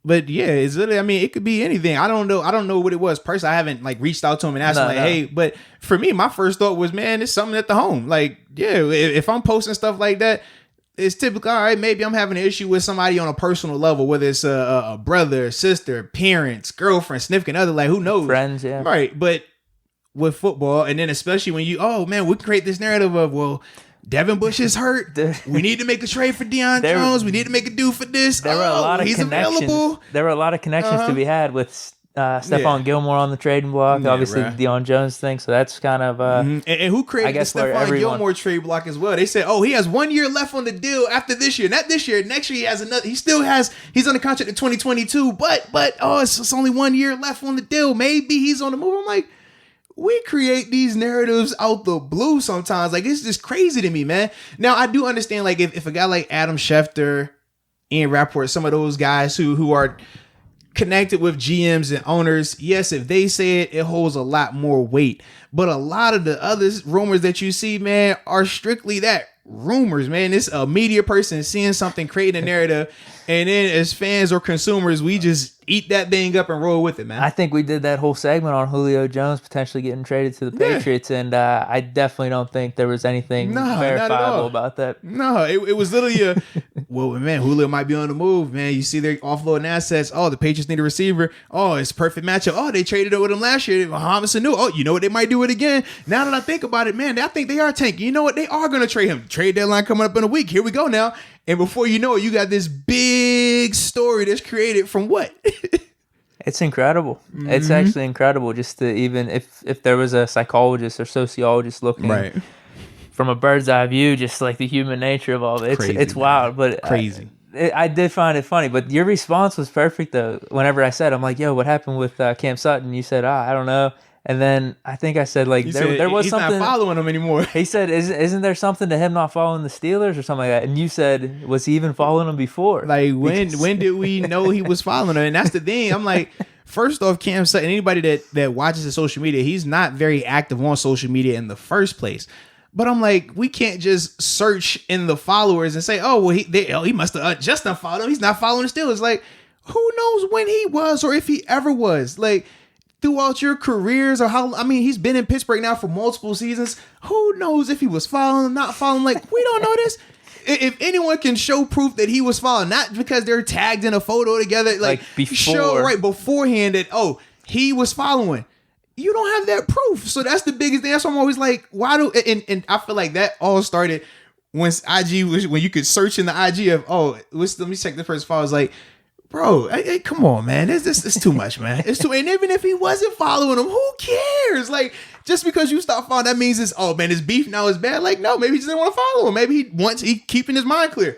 But yeah, it's literally, I mean, it could be anything. I don't know what it was. Personally, I haven't like reached out to him and asked him hey, but for me, my first thought was, man, it's something at the home. Like, yeah, if I'm posting stuff like that, it's typical. All right, maybe I'm having an issue with somebody on a personal level, whether it's a brother, sister, parents, girlfriend, significant other, like who knows? Friends, yeah. Right. But with football, and then especially when oh man, we can create this narrative of, well, Devin Bush is hurt. We need to make a trade for Deion Jones. We need to make a do for this. There were a lot of he's connections. Available. There were a lot of connections to be had with Stephon Gilmore on the trading block. Obviously, the Deion Jones thing. So that's kind of and who created the Stephon Gilmore trade block as well? They said, oh, he has 1 year left on the deal after this year. Not this year. Next year he has another. He still has. He's on the contract in 2022. But it's only 1 year left on the deal. Maybe he's on the move. I'm like, we create these narratives out the blue sometimes. Like, it's just crazy to me, man. Now, I do understand, like, if a guy like Adam Schefter, Ian Rappaport, some of those guys who are connected with GMs and owners, yes, if they say it, it holds a lot more weight. But a lot of the other rumors that you see, man, are strictly that. Rumors, man. It's a media person seeing something, creating a narrative, and then as fans or consumers, we just eat that thing up and roll with it, man. I think we did that whole segment on Julio Jones potentially getting traded to the Patriots, and I definitely don't think there was anything verifiable about that. No, it was literally well, man, Julio might be on the move, man. You see they're offloading assets. Oh, the Patriots need a receiver. Oh, it's a perfect matchup. Oh, they traded it with him last year. Mohamed Sanu. Oh, you know what? They might do it again. Now that I think about it, man, I think they are tanking. You know what? They are going to trade him. Trade deadline coming up in a week. Here we go now. And before you know it, you got this big story that's created from what? It's incredible. Mm-hmm. It's actually incredible just to even if there was a psychologist or sociologist looking from a bird's eye view, just like the human nature of all of it. It's wild, but crazy. I did find it funny, but your response was perfect though. Whenever I said, I'm like, yo, what happened with Cam Sutton? You said, I don't know. And then I think I said, like, there was he's something. He's not following him anymore. He said, isn't there something to him not following the Steelers or something like that? And you said, was he even following them before? Like, when did we know he was following them? And that's the thing. I'm like, first off, Cam Sutton, anybody that watches the social media, he's not very active on social media in the first place. But I'm like, we can't just search in the followers and say, oh, well, he must have just unfollowed him. He's not following the Steelers. Like, who knows when he was or if he ever was? Like, throughout your careers or he's been in Pittsburgh now for multiple seasons. Who knows if he was following, not following? Like, we don't know this. If anyone can show proof that he was following, not because they're tagged in a photo together, like before. Show right beforehand that, oh, he was following. You don't have that proof. So that's the biggest thing. That's why I'm always like, and I feel like that all started when you could search in the IG of, let me check the first file. It's like, bro, hey, come on, man. It's too much, man. It's too, and even if he wasn't following him, who cares? Like, just because you stop following, that means his beef now is bad. Like, no, maybe he just didn't want to follow him. Maybe he keeping his mind clear.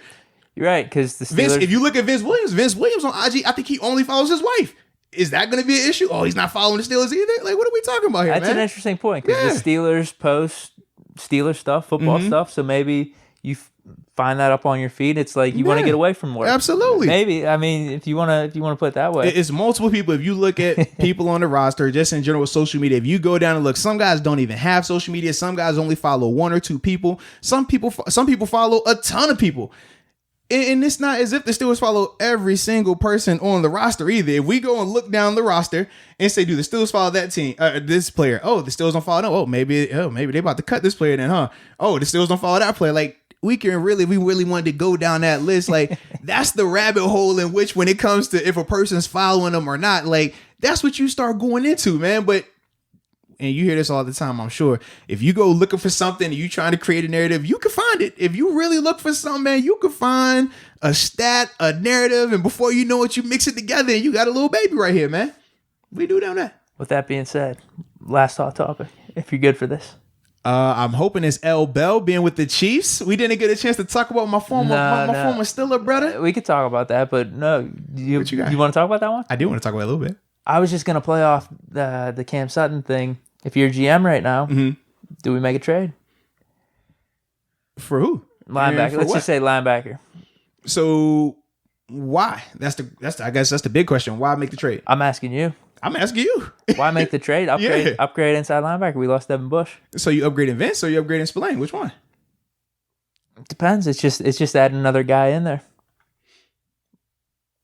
You're right, because the Steelers. If you look at Vince Williams on IG, I think he only follows his wife. Is that going to be an issue? Oh, he's not following the Steelers either? Like, what are we talking about here, That's man? an interesting point, because the Steelers post Steelers stuff, football stuff, so maybe you find that up on your feed. It's like you want to get away from work. Absolutely. Maybe. I mean, if you want to put it that way. It's multiple people. If you look at people on the roster, just in general with social media, if you go down and look, some guys don't even have social media. Some guys only follow one or two people. Some people follow a ton of people. And it's not as if the Steelers follow every single person on the roster either. If we go and look down the roster and say, do the Steelers follow that team, this player? Oh, the Steelers don't follow them. Oh, maybe they about to cut this player then, huh? Oh, the Steelers don't follow that player. Like, we really wanted to go down that list. Like, that's the rabbit hole in which, when it comes to if a person's following them or not, like, that's what you start going into, man. But, and you hear this all the time, I'm sure, if you go looking for something and you trying to create a narrative, you can find it. If you really look for something, man, you can find a stat, a narrative, and before you know it, you mix it together and you got a little baby right here, man. We do down that. With that being said, last hot topic, if you're good for this. I'm hoping it's L. Bell being with the Chiefs. We didn't get a chance to talk about my former Steeler brother. We could talk about that, but no. You want to talk about that one? I do want to talk about it a little bit. I was just going to play off the Cam Sutton thing. If you're GM right now, do we make a trade? For who? Linebacker. Let's just say linebacker. So why? I guess that's the big question. Why make the trade? I'm asking you. I'm asking you. Why make the trade? Upgrade inside linebacker. We lost Devin Bush. So you upgrading Vince or you upgrading Spillane? Which one? It depends. It's just adding another guy in there.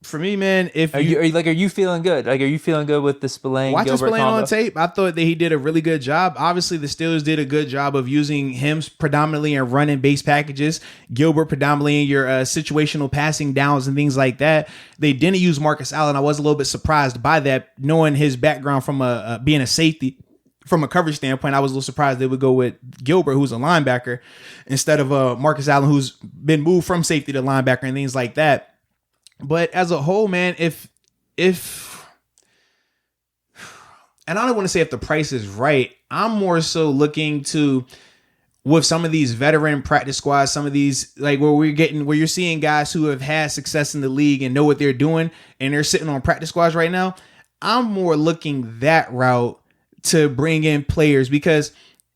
For me, man, are you feeling good? Like, are you feeling good with the Spillane? Watching Spillane on tape, I thought that he did a really good job. Obviously, the Steelers did a good job of using him predominantly in running base packages. Gilbert predominantly in your situational passing downs and things like that. They didn't use Marcus Allen. I was a little bit surprised by that, knowing his background from being a safety. From a coverage standpoint, I was a little surprised they would go with Gilbert, who's a linebacker, instead of Marcus Allen, who's been moved from safety to linebacker and things like that. But as a whole, man, if and I don't want to say if the price is right, I'm more so looking to, with some of these veteran practice squads, some of these, like, where you're seeing guys who have had success in the league and know what they're doing and they're sitting on practice squads right now. I'm more looking that route to bring in players, because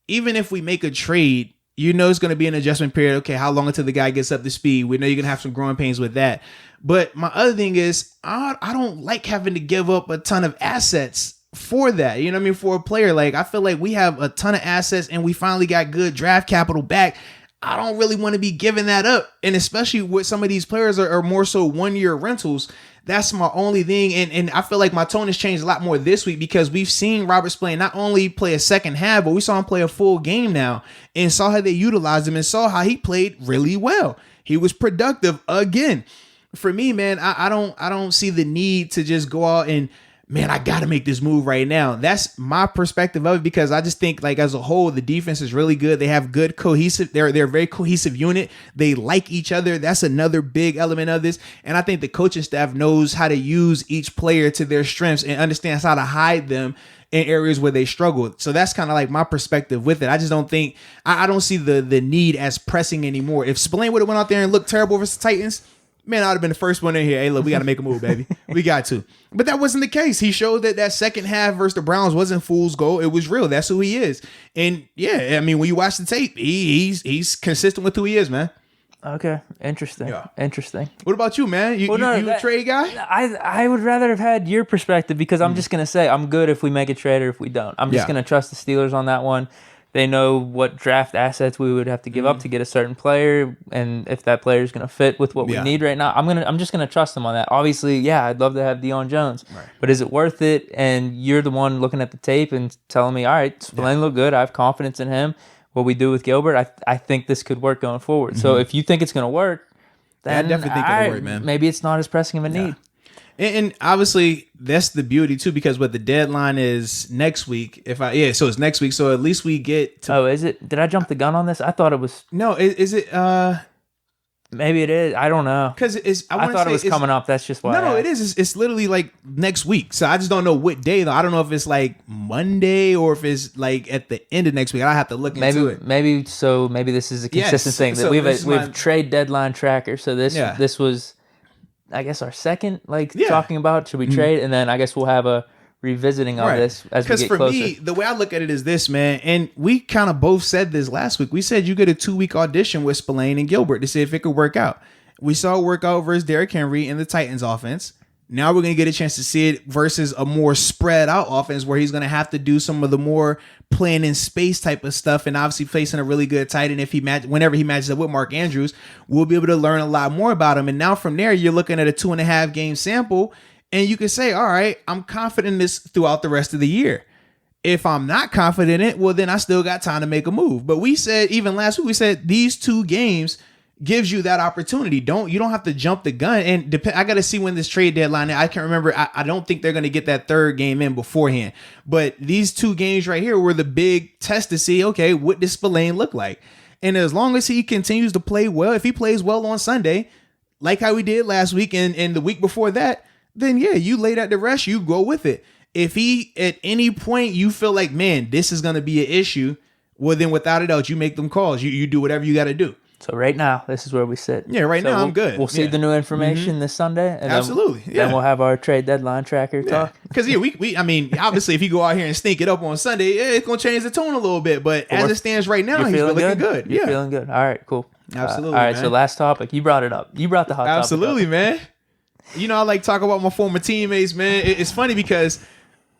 even if we make a trade, you know, it's going to be an adjustment period. Okay, how long until the guy gets up to speed? We know you're going to have some growing pains with that. But my other thing is, I don't like having to give up a ton of assets for that. You know what I mean? For a player, like, I feel like we have a ton of assets and we finally got good draft capital back. I don't really want to be giving that up. And especially with some of these players are more so 1-year rentals. That's my only thing. And I feel like my tone has changed a lot more this week, because we've seen Robert Spillane not only play a second half, but we saw him play a full game now and saw how they utilized him and saw how he played really well. He was productive again. For me, man, I don't see the need to just go out and, man, I got to make this move right now. That's my perspective of it, because I just think, like, as a whole, the defense is really good. They have good cohesive. They're a very cohesive unit. They like each other. That's another big element of this. And I think the coaching staff knows how to use each player to their strengths and understands how to hide them in areas where they struggled. So that's kind of like my perspective with it. I just don't think I don't see the need as pressing anymore. If Spillane would have went out there and looked terrible versus the Titans, man, I'd have been the first one in here. Hey, look, we got to make a move, baby. We got to. But that wasn't the case. He showed that second half versus the Browns wasn't fool's gold. It was real. That's who he is. And yeah, I mean, when you watch the tape, he's consistent with who he is, man. Okay, interesting. Yeah. Interesting. What about you, man? You a trade guy? I would rather have had your perspective because I'm just going to say I'm good if we make a trade or if we don't. I'm just going to trust the Steelers on that one. They know what draft assets we would have to give up to get a certain player, and if that player is going to fit with what we need right now, I'm just going to trust them on that. Obviously, yeah, I'd love to have Deion Jones, but is it worth it? And you're the one looking at the tape and telling me, all right, Spillane looked good. I have confidence in him. What we do with Gilbert, I think this could work going forward. So if you think it's going to work, then I definitely think it'll work, man. Maybe it's not as pressing of a need. And obviously that's the beauty too, because what the deadline is next week. So it's next week. So at least we get to. Oh, is it? Did I jump the gun on this? I thought it was. No, is it? Maybe it is. I don't know. Because I thought it was coming up. That's just why. No, it is. It's literally like next week. So I just don't know what day though. I don't know if it's like Monday or if it's like at the end of next week. I have to look into it. Maybe this is a consistent thing that we have trade deadline tracker. So this was, I guess, our second talking about should we trade, and then I guess we'll have a revisiting of this as we get closer. Because for me, the way I look at it is this, man, and we kind of both said this last week. We said you get a 2-week audition with Spillane and Gilbert to see if it could work out. We saw it work out versus Derrick Henry in the Titans offense. Now we're going to get a chance to see it versus a more spread out offense where he's going to have to do some of the more playing in space type of stuff, and obviously facing a really good tight end whenever he matches up with Mark Andrews, we'll be able to learn a lot more about him. And now from there, you're looking at a 2.5 game sample. And you can say, all right, I'm confident in this throughout the rest of the year. If I'm not confident in it, well, then I still got time to make a move. But we said, even last week, we said these 2 games gives you that opportunity. You don't have to jump the gun. And I got to see when this trade deadline, I can't remember. I don't think they're going to get that 3rd game in beforehand. But these 2 games right here were the big test to see, okay, what does Spillane look like? And as long as he continues to play well, if he plays well on Sunday, like how he did last week and the week before that, then yeah, you lay that to rest, you go with it. If he, at any point, you feel like, man, this is going to be an issue, well, then without a doubt, you make them calls. You do whatever you got to do. So right now, this is where we sit. Yeah, now I'm good. We'll see the new information this Sunday. And absolutely. Then we'll have our trade deadline tracker talk. Because, I mean, obviously, if you go out here and stink it up on Sunday, it's going to change the tone a little bit. But as it stands right now, he's looking good. You're feeling good. All right, cool. Absolutely, all right, man. So last topic. You brought it up. You brought the hot topic. Absolutely, man. You know, I like talk about my former teammates, man. It's funny because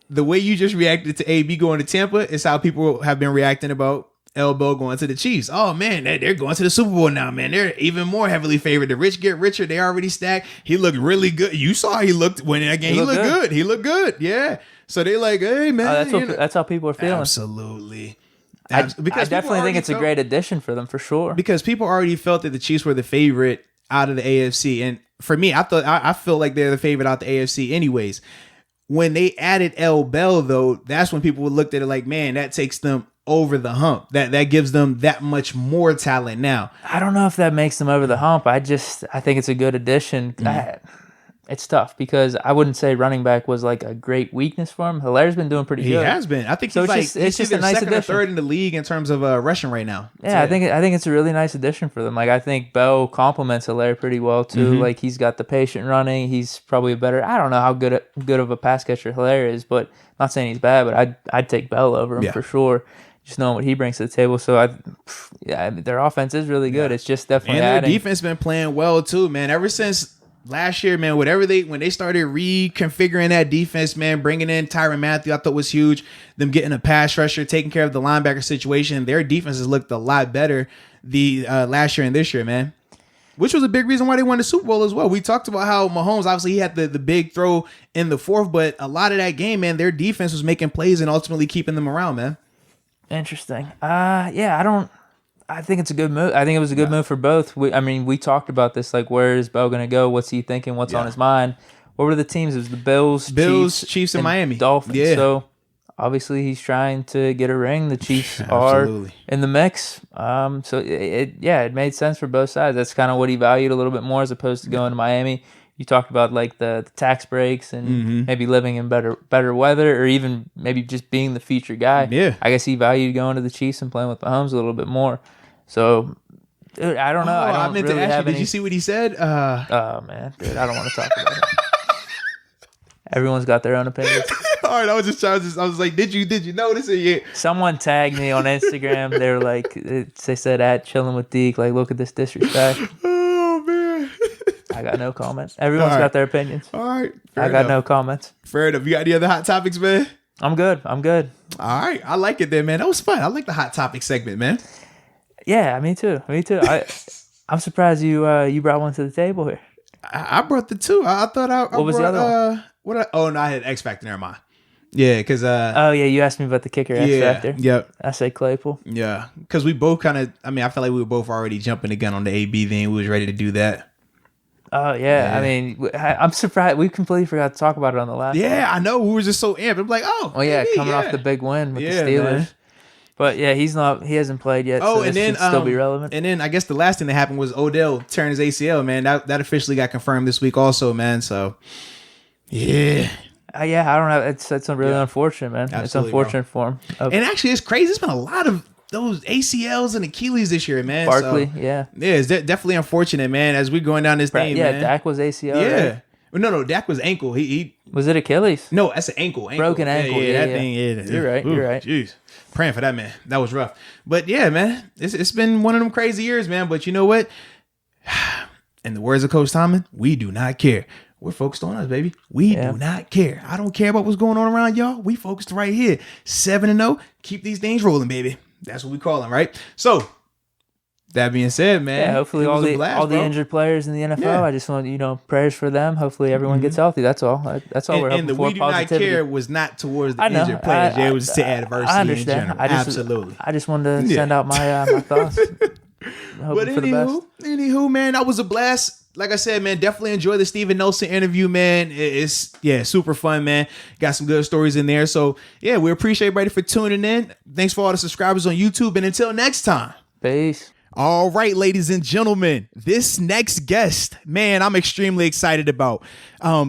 the way you just reacted to AB going to Tampa is how people have been reacting about Elbow going to the Chiefs. Oh, man, they're going to the Super Bowl now, man. They're even more heavily favored. The rich get richer. They already stacked. He looked really good. You saw he looked when that game. He looked good. He looked good. Yeah. So they like, hey, man. That's how people are feeling. Absolutely. I definitely think it's a great addition for them, for sure. Because people already felt that the Chiefs were the favorite out of the AFC. And for me, I feel like they're the favorite out the AFC anyways. When they added L. Bell, though, that's when people looked at it like, man, that takes them over the hump. That gives them that much more talent now. I don't know if that makes them over the hump. I think it's a good addition. It's tough because I wouldn't say running back was like a great weakness for him. Hilaire's been doing pretty good. He has been. I think he's just a nice second addition. Or third in the league in terms of rushing right now. Yeah, I think it's a really nice addition for them. Like I think Bell complements Hilaire pretty well too. Mm-hmm. Like he's got the patient running. He's probably a better. I don't know how good of a pass catcher Hilaire is, but I'm not saying he's bad. But I'd take Bell over him for sure. Just knowing what he brings to the table. So their offense is really good. It's just definitely and their defense been playing well too, man. Ever since last year, man, when they started reconfiguring that defense, man, bringing in Tyrann Mathieu, I thought was huge. Them getting a pass rusher, taking care of the linebacker situation. Their defense has looked a lot better the last year and this year, man. Which was a big reason why they won the Super Bowl as well. We talked about how Mahomes, obviously, he had the big throw in the fourth, but a lot of that game, man, their defense was making plays and ultimately keeping them around, man. Interesting. I think it's a good move. I think it was a good move for both. We talked about this, like, where is Bell going to go? What's he thinking? What's on his mind? What were the temes? It was the Bills, Chiefs, and Miami. Dolphins. Yeah. So, obviously, he's trying to get a ring. The Chiefs are in the mix. It made sense for both sides. That's kind of what he valued a little bit more as opposed to going to Miami. You talked about like the tax breaks and maybe living in better weather, or even maybe just being the featured guy. Yeah. I guess he valued going to the Chiefs and playing with Mahomes a little bit more. So, dude, I don't know. I meant to ask you, did you see what he said? Oh, man. Dude, I don't want to talk about it. Everyone's got their own opinions. All right, I was like, did you notice it yet? Someone tagged me on Instagram. They were like, they said at chilling with Deke, like, look at this disrespect. Oh man, I got no comments. Everyone's got their opinions. All right, I got no comments. Fair enough. You got any other hot topics, man? I'm good. All right, I like it then, man. That was fun. I like the hot topic segment, man. Yeah, me too. I'm surprised you brought one to the table here. I brought the two. I thought I what was brought, the other one? No, I had X Factor. Never mind. Yeah, because oh yeah, you asked me about the kicker X Factor. Yep. I say Claypool. Yeah, because we both kind of. I felt like we were both already jumping the gun on the AB thing. We was ready to do that. Oh yeah. I'm surprised we completely forgot to talk about it on the last. Yeah, one. I know. We were just so amped. I'm like, coming off the big win with the Steelers. Man. But yeah, he hasn't played yet. Oh, so and then still be relevant. And then I guess the last thing that happened was Odell tearing his ACL. Man, that officially got confirmed this week, also, man. So, yeah. I don't know. It's really unfortunate, man. Absolutely, it's unfortunate for him. And actually, it's crazy. There's been a lot of those ACLs and Achilles this year, man. Barkley, so, yeah, it's definitely unfortunate, man. As we're going down this thing, yeah, man. Dak was ACL. Yeah. Right? No, Dak was ankle. He was it Achilles? No, that's an ankle. Broken ankle. Yeah, that thing. Yeah, you're right. You're right. Jeez, praying for that man. That was rough. But yeah, man, it's been one of them crazy years, man. But you know what? In the words of Coach Tomlin, we do not care. We're focused on us, baby. We do not care. I don't care about what's going on around y'all. We focused right here. 7-0. Keep these things rolling, baby. That's what we call them, right? So, that being said, man. Yeah, hopefully all the injured players in the NFL, I just want, prayers for them. Hopefully everyone gets healthy. That's all. That's all we're hoping for. And the we do not care was not towards the injured players. It was to adversity I understand. in general. Absolutely. I just wanted to send out my thoughts. Hoping for the best. Anywho, man, that was a blast. Like I said, man, definitely enjoy the Steven Nelson interview, man. It's super fun, man. Got some good stories in there. So, yeah, we appreciate everybody for tuning in. Thanks for all the subscribers on YouTube. And until next time. Peace. All right, ladies and gentlemen, this next guest, man, I'm extremely excited about.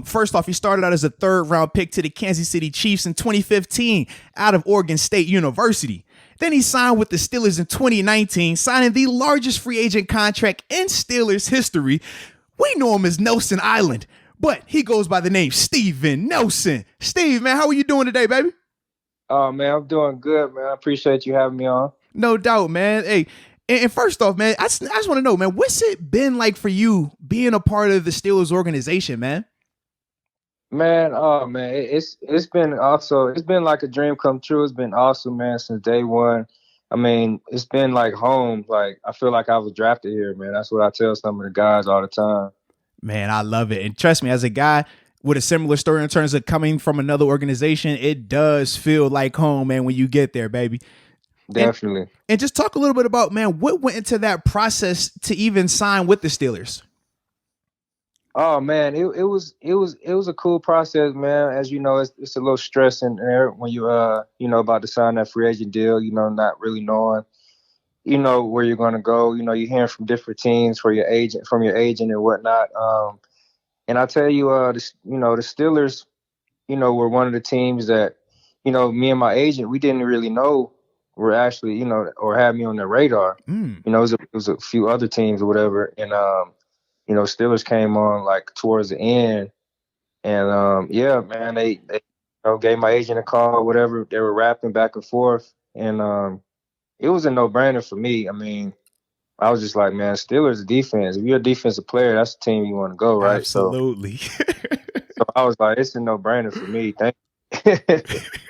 First off, he started out as a 3rd-round pick to the Kansas City Chiefs in 2015 out of Oregon State University. Then he signed with the Steelers in 2019, signing the largest free agent contract in Steelers history. We know him as Nelson Island, but he goes by the name Steven Nelson. Steve, man, how are you doing today, baby? Oh, man, I'm doing good, man. I appreciate you having me on. No doubt, man. Hey, and first off, man, I just want to know, man, what's it been like for you being a part of the Steelers organization, man? Man, it's been like a dream come true. It's been awesome, man, since day one. It's been like home. Like, I feel like I was drafted here, man. That's what I tell some of the guys all the time. Man, I love it. And trust me, as a guy with a similar story in terms of coming from another organization, it does feel like home, man, when you get there, baby. Definitely. And just talk a little bit about, man, what went into that process to even sign with the Steelers? Oh man, it was a cool process, man. As you know, it's a little stress in there when you about to sign that free agent deal. Not really knowing, where you're going to go. You're hearing from different teams from your agent and whatnot. And I tell you, the Steelers, were one of the teams that, me and my agent, we didn't really know were actually, or had me on their radar. It was a few other teams or whatever, and Steelers came on like towards the end, and man, they gave my agent a call or whatever. They were rapping back and forth, and it was a no-brainer for me. I was just like, man, Steelers defense. If you're a defensive player, that's the team you want to go, right? Absolutely. So I was like, it's a no-brainer for me. Thank you.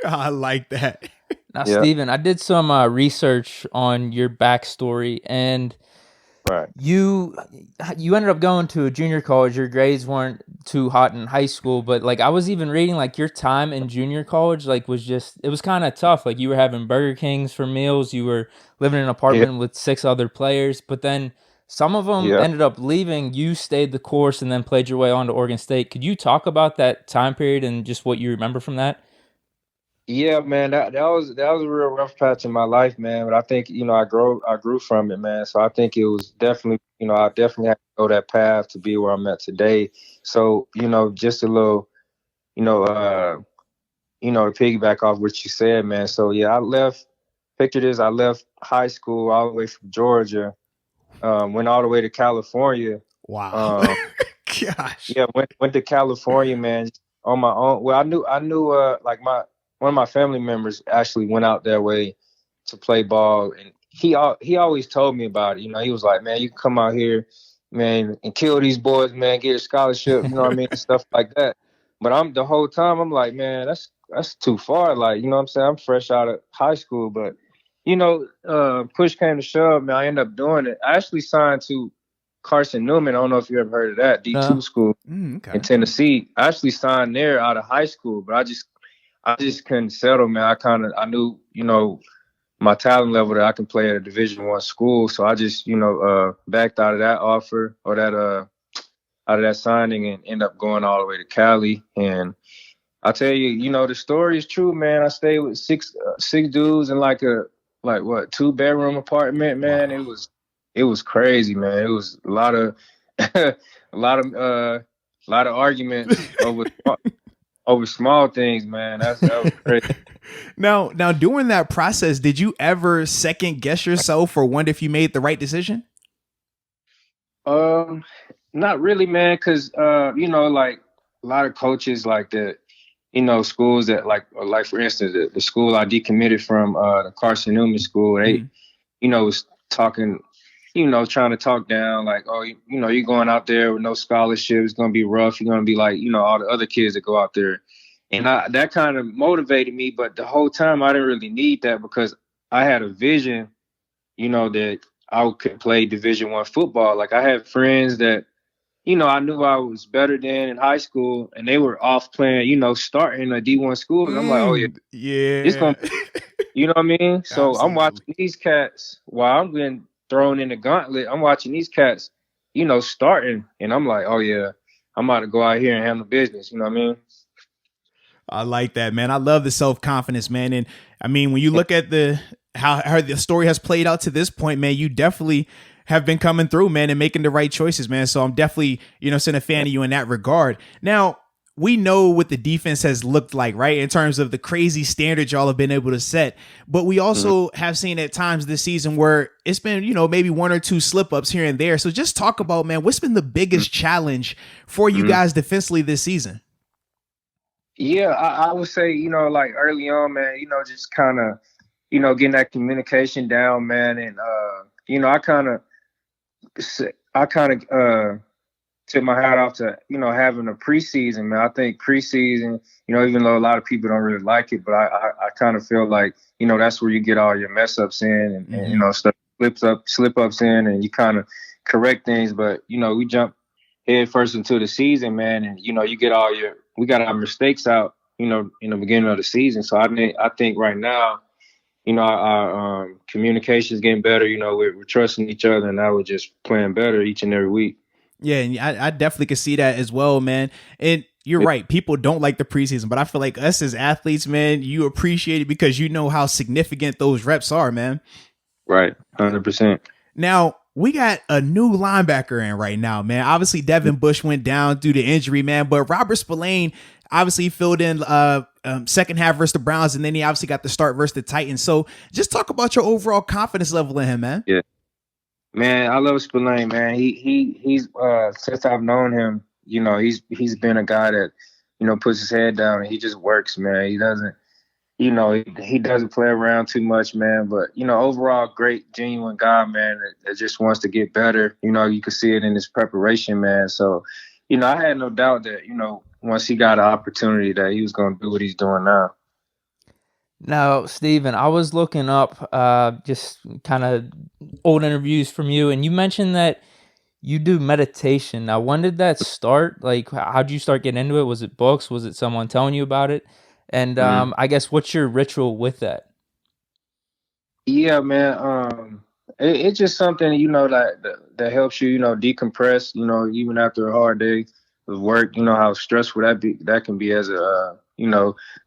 I like that. Now, Steven, I did some research on your backstory, and right. You ended up going to a junior college. Your grades weren't too hot in high school, but like I was even reading, like your time in junior college, like it was kind of tough. Like you were having Burger Kings for meals. You were living in an apartment with 6 other players, but then some of them ended up leaving. You stayed the course and then played your way on to Oregon State. Could you talk about that time period and just what you remember from that? Yeah, man, that was a real rough patch in my life, man. But I think, I grew from it, man. So I think it was definitely, I definitely had to go that path to be where I'm at today. So, just a little, you know, uh, to piggyback off what you said, man. So yeah, picture this, I left high school all the way from Georgia, went all the way to California. Wow. Um, Gosh. yeah, went to California, man, on my own. Well, I knew, like one of my family members actually went out that way to play ball, and he always told me about it. He was like, man, you can come out here, man, and kill these boys, man, get a scholarship, you know what I mean, and stuff like that. But the whole time I'm like, man, that's too far. Like, you know what I'm saying? I'm fresh out of high school, but push came to shove, man. I ended up doing it. I actually signed to Carson Newman. I don't know if you ever heard of that, D2 school Okay. in Tennessee. I actually signed there out of high school, but I just couldn't settle, man. I knew, my talent level that I can play at a Division I school. So I just, backed out of that offer or that out of that signing and end up going all the way to Cali. And I tell you, the story is true, man. I stayed with six dudes in like what, 2-bedroom apartment, man. Wow. It was crazy, man. It was a lot of a lot of arguments over small things, man. That was crazy. Now, during that process, did you ever second guess yourself or wonder if you made the right decision? Not really, man, because like a lot of coaches, like the schools that like for instance the school I decommitted from, the Carson Newman school, they was talking, trying to talk down, like, oh, you're going out there with no scholarship, it's gonna be rough, you're gonna be like, all the other kids that go out there. And that kind of motivated me, but the whole time I didn't really need that because I had a vision, that I could play Division I football. Like I had friends that, I knew I was better than in high school, and they were off playing, starting a D1 school. And I'm like, oh yeah, it's Yeah. gonna, you know what I mean? So I'm Absolutely. watching these cats while I'm getting thrown in the gauntlet. I'm watching these cats, starting, and I'm like, oh yeah, I'm about to go out here and handle business. You know what I mean? I like that, man. I love the self-confidence, man. And I mean, when you look at how the story has played out to this point, man, you definitely have been coming through, man, and making the right choices, man. So I'm definitely, sort of a fan of you in that regard. Now, we know what the defense has looked like, right? In terms of the crazy standards y'all have been able to set. But we also have seen at times this season where it's been, maybe one or two slip ups here and there. So just talk about, man, what's been the biggest challenge for you guys defensively this season? Yeah, I would say, like early on, man, just kind of, getting that communication down, man. And, I kind of tip my hat off to, having a preseason, man. I think preseason, even though a lot of people don't really like it, but I kind of feel like, that's where you get all your mess ups in and stuff slip ups in, and you kind of correct things. But, we jump head first into the season, man. And, you get we got our mistakes out, in the beginning of the season. So I think right now, our communication is getting better. We're trusting each other, and now we're just playing better each and every week. Yeah, and I definitely can see that as well, man. And you're right. People don't like the preseason, but I feel like us as athletes, man, you appreciate it because you know how significant those reps are, man. Right, 100%. Now, we got a new linebacker in right now, man. Obviously, Devin Bush went down due to injury, man, but Robert Spillane obviously filled in second half versus the Browns, and then he obviously got the start versus the Titans. So just talk about your overall confidence level in him, man. Yeah. Man, I love Spillane, man. He's since I've known him, he's been a guy that, puts his head down and he just works, man. He doesn't, he doesn't play around too much, man. But, overall, great, genuine guy, man, that just wants to get better. You can see it in his preparation, man. So, I had no doubt that, once he got an opportunity that he was going to do what he's doing now. Now, Steven, I was looking up just kind of old interviews from you, and you mentioned that you do meditation. Now, when did that start? Like, how'd you start getting into it? Was it books? Was it someone telling you about it? And I guess what's your ritual with that? Yeah, man. It's just something, that helps you, decompress, even after a hard day of work, how stressful that can be as a,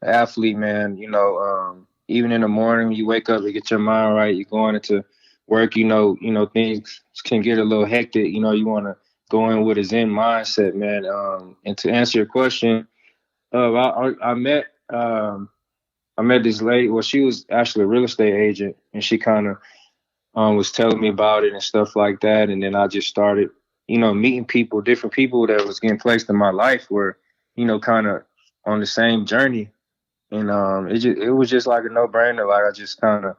athlete, man, even in the morning when you wake up, you get your mind right, you're going into work, things can get a little hectic, you want to go in with a Zen mindset, man. And to answer your question, I met this lady. Well, she was actually a real estate agent, and she kind of was telling me about it and stuff like that. And then I just started, meeting people, different people that was getting placed in my life were, kind of on the same journey. And it was just like a no-brainer. Like I just kind of,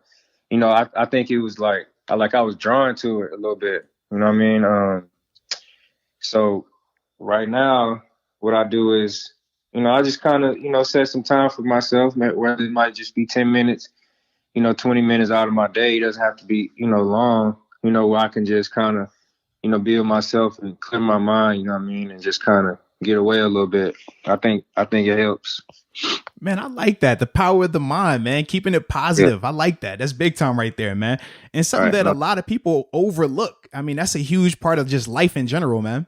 I think it was like I was drawn to it a little bit. You know what I mean? So right now, what I do is, I just kind of, set some time for myself, whether it might just be 10 minutes, 20 minutes out of my day. It doesn't have to be, long, where I can just kind of, be with myself and clear my mind, you know what I mean? And just kind of get away a little bit. I think it helps. Man, I like that. The power of the mind, man. Keeping it positive. Yeah. I like that. That's big time right there, man. And something that a lot of people overlook. I mean, that's a huge part of just life in general, man.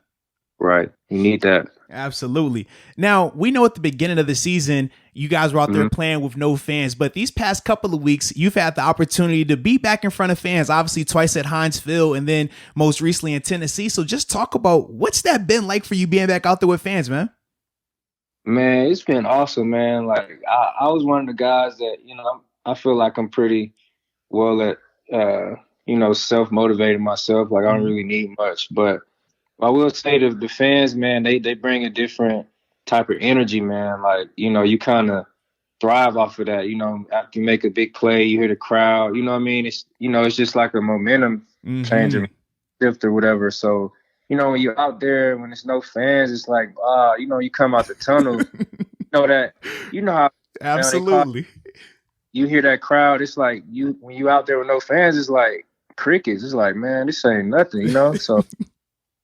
Right. You need that. Absolutely. Now, we know at the beginning of the season, you guys were out there playing with no fans, but these past couple of weeks, you've had the opportunity to be back in front of fans, obviously twice at Heinz Field and then most recently in Tennessee. So just talk about what's that been like for you being back out there with fans, man? Man, it's been awesome, man. Like I was one of the guys that, I feel like I'm pretty well at, self-motivated myself. Like I don't really need much, but I will say the fans, man, they bring a different type of energy, man. Like, you kind of thrive off of that. After you make a big play, you hear the crowd, you know what I mean? It's, it's just like a momentum changer, shift or whatever. So, when you're out there, when there's no fans, it's like, you come out the tunnel, how. Absolutely. You hear that crowd, it's like when you out there with no fans, it's like crickets. It's like, man, this ain't nothing, So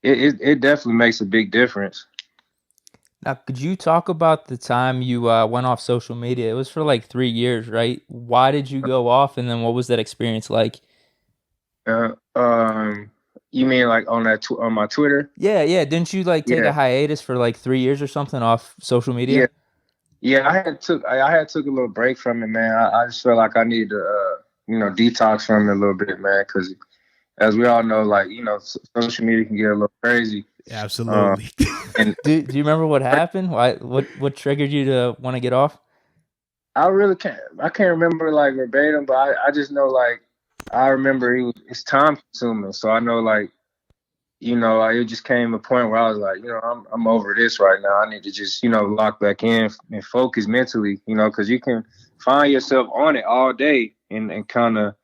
it definitely makes a big difference. Now, could you talk about the time you went off social media? It was for like 3 years, right? Why did you go off, and then what was that experience like? You mean like on my Twitter? Yeah. Didn't you take a hiatus for like 3 years or something off social media? Yeah. I had took a little break from it, man. I just felt like I needed to, detox from it a little bit, man, because as we all know, social media can get a little crazy. Absolutely. And do you remember what happened? What triggered you to want to get off? I really can't. I can't remember verbatim, but I just know I remember it's time consuming. So I know it just came a point where I was like, I'm over this right now. I need to just lock back in and focus mentally, because you can find yourself on it all day and kind of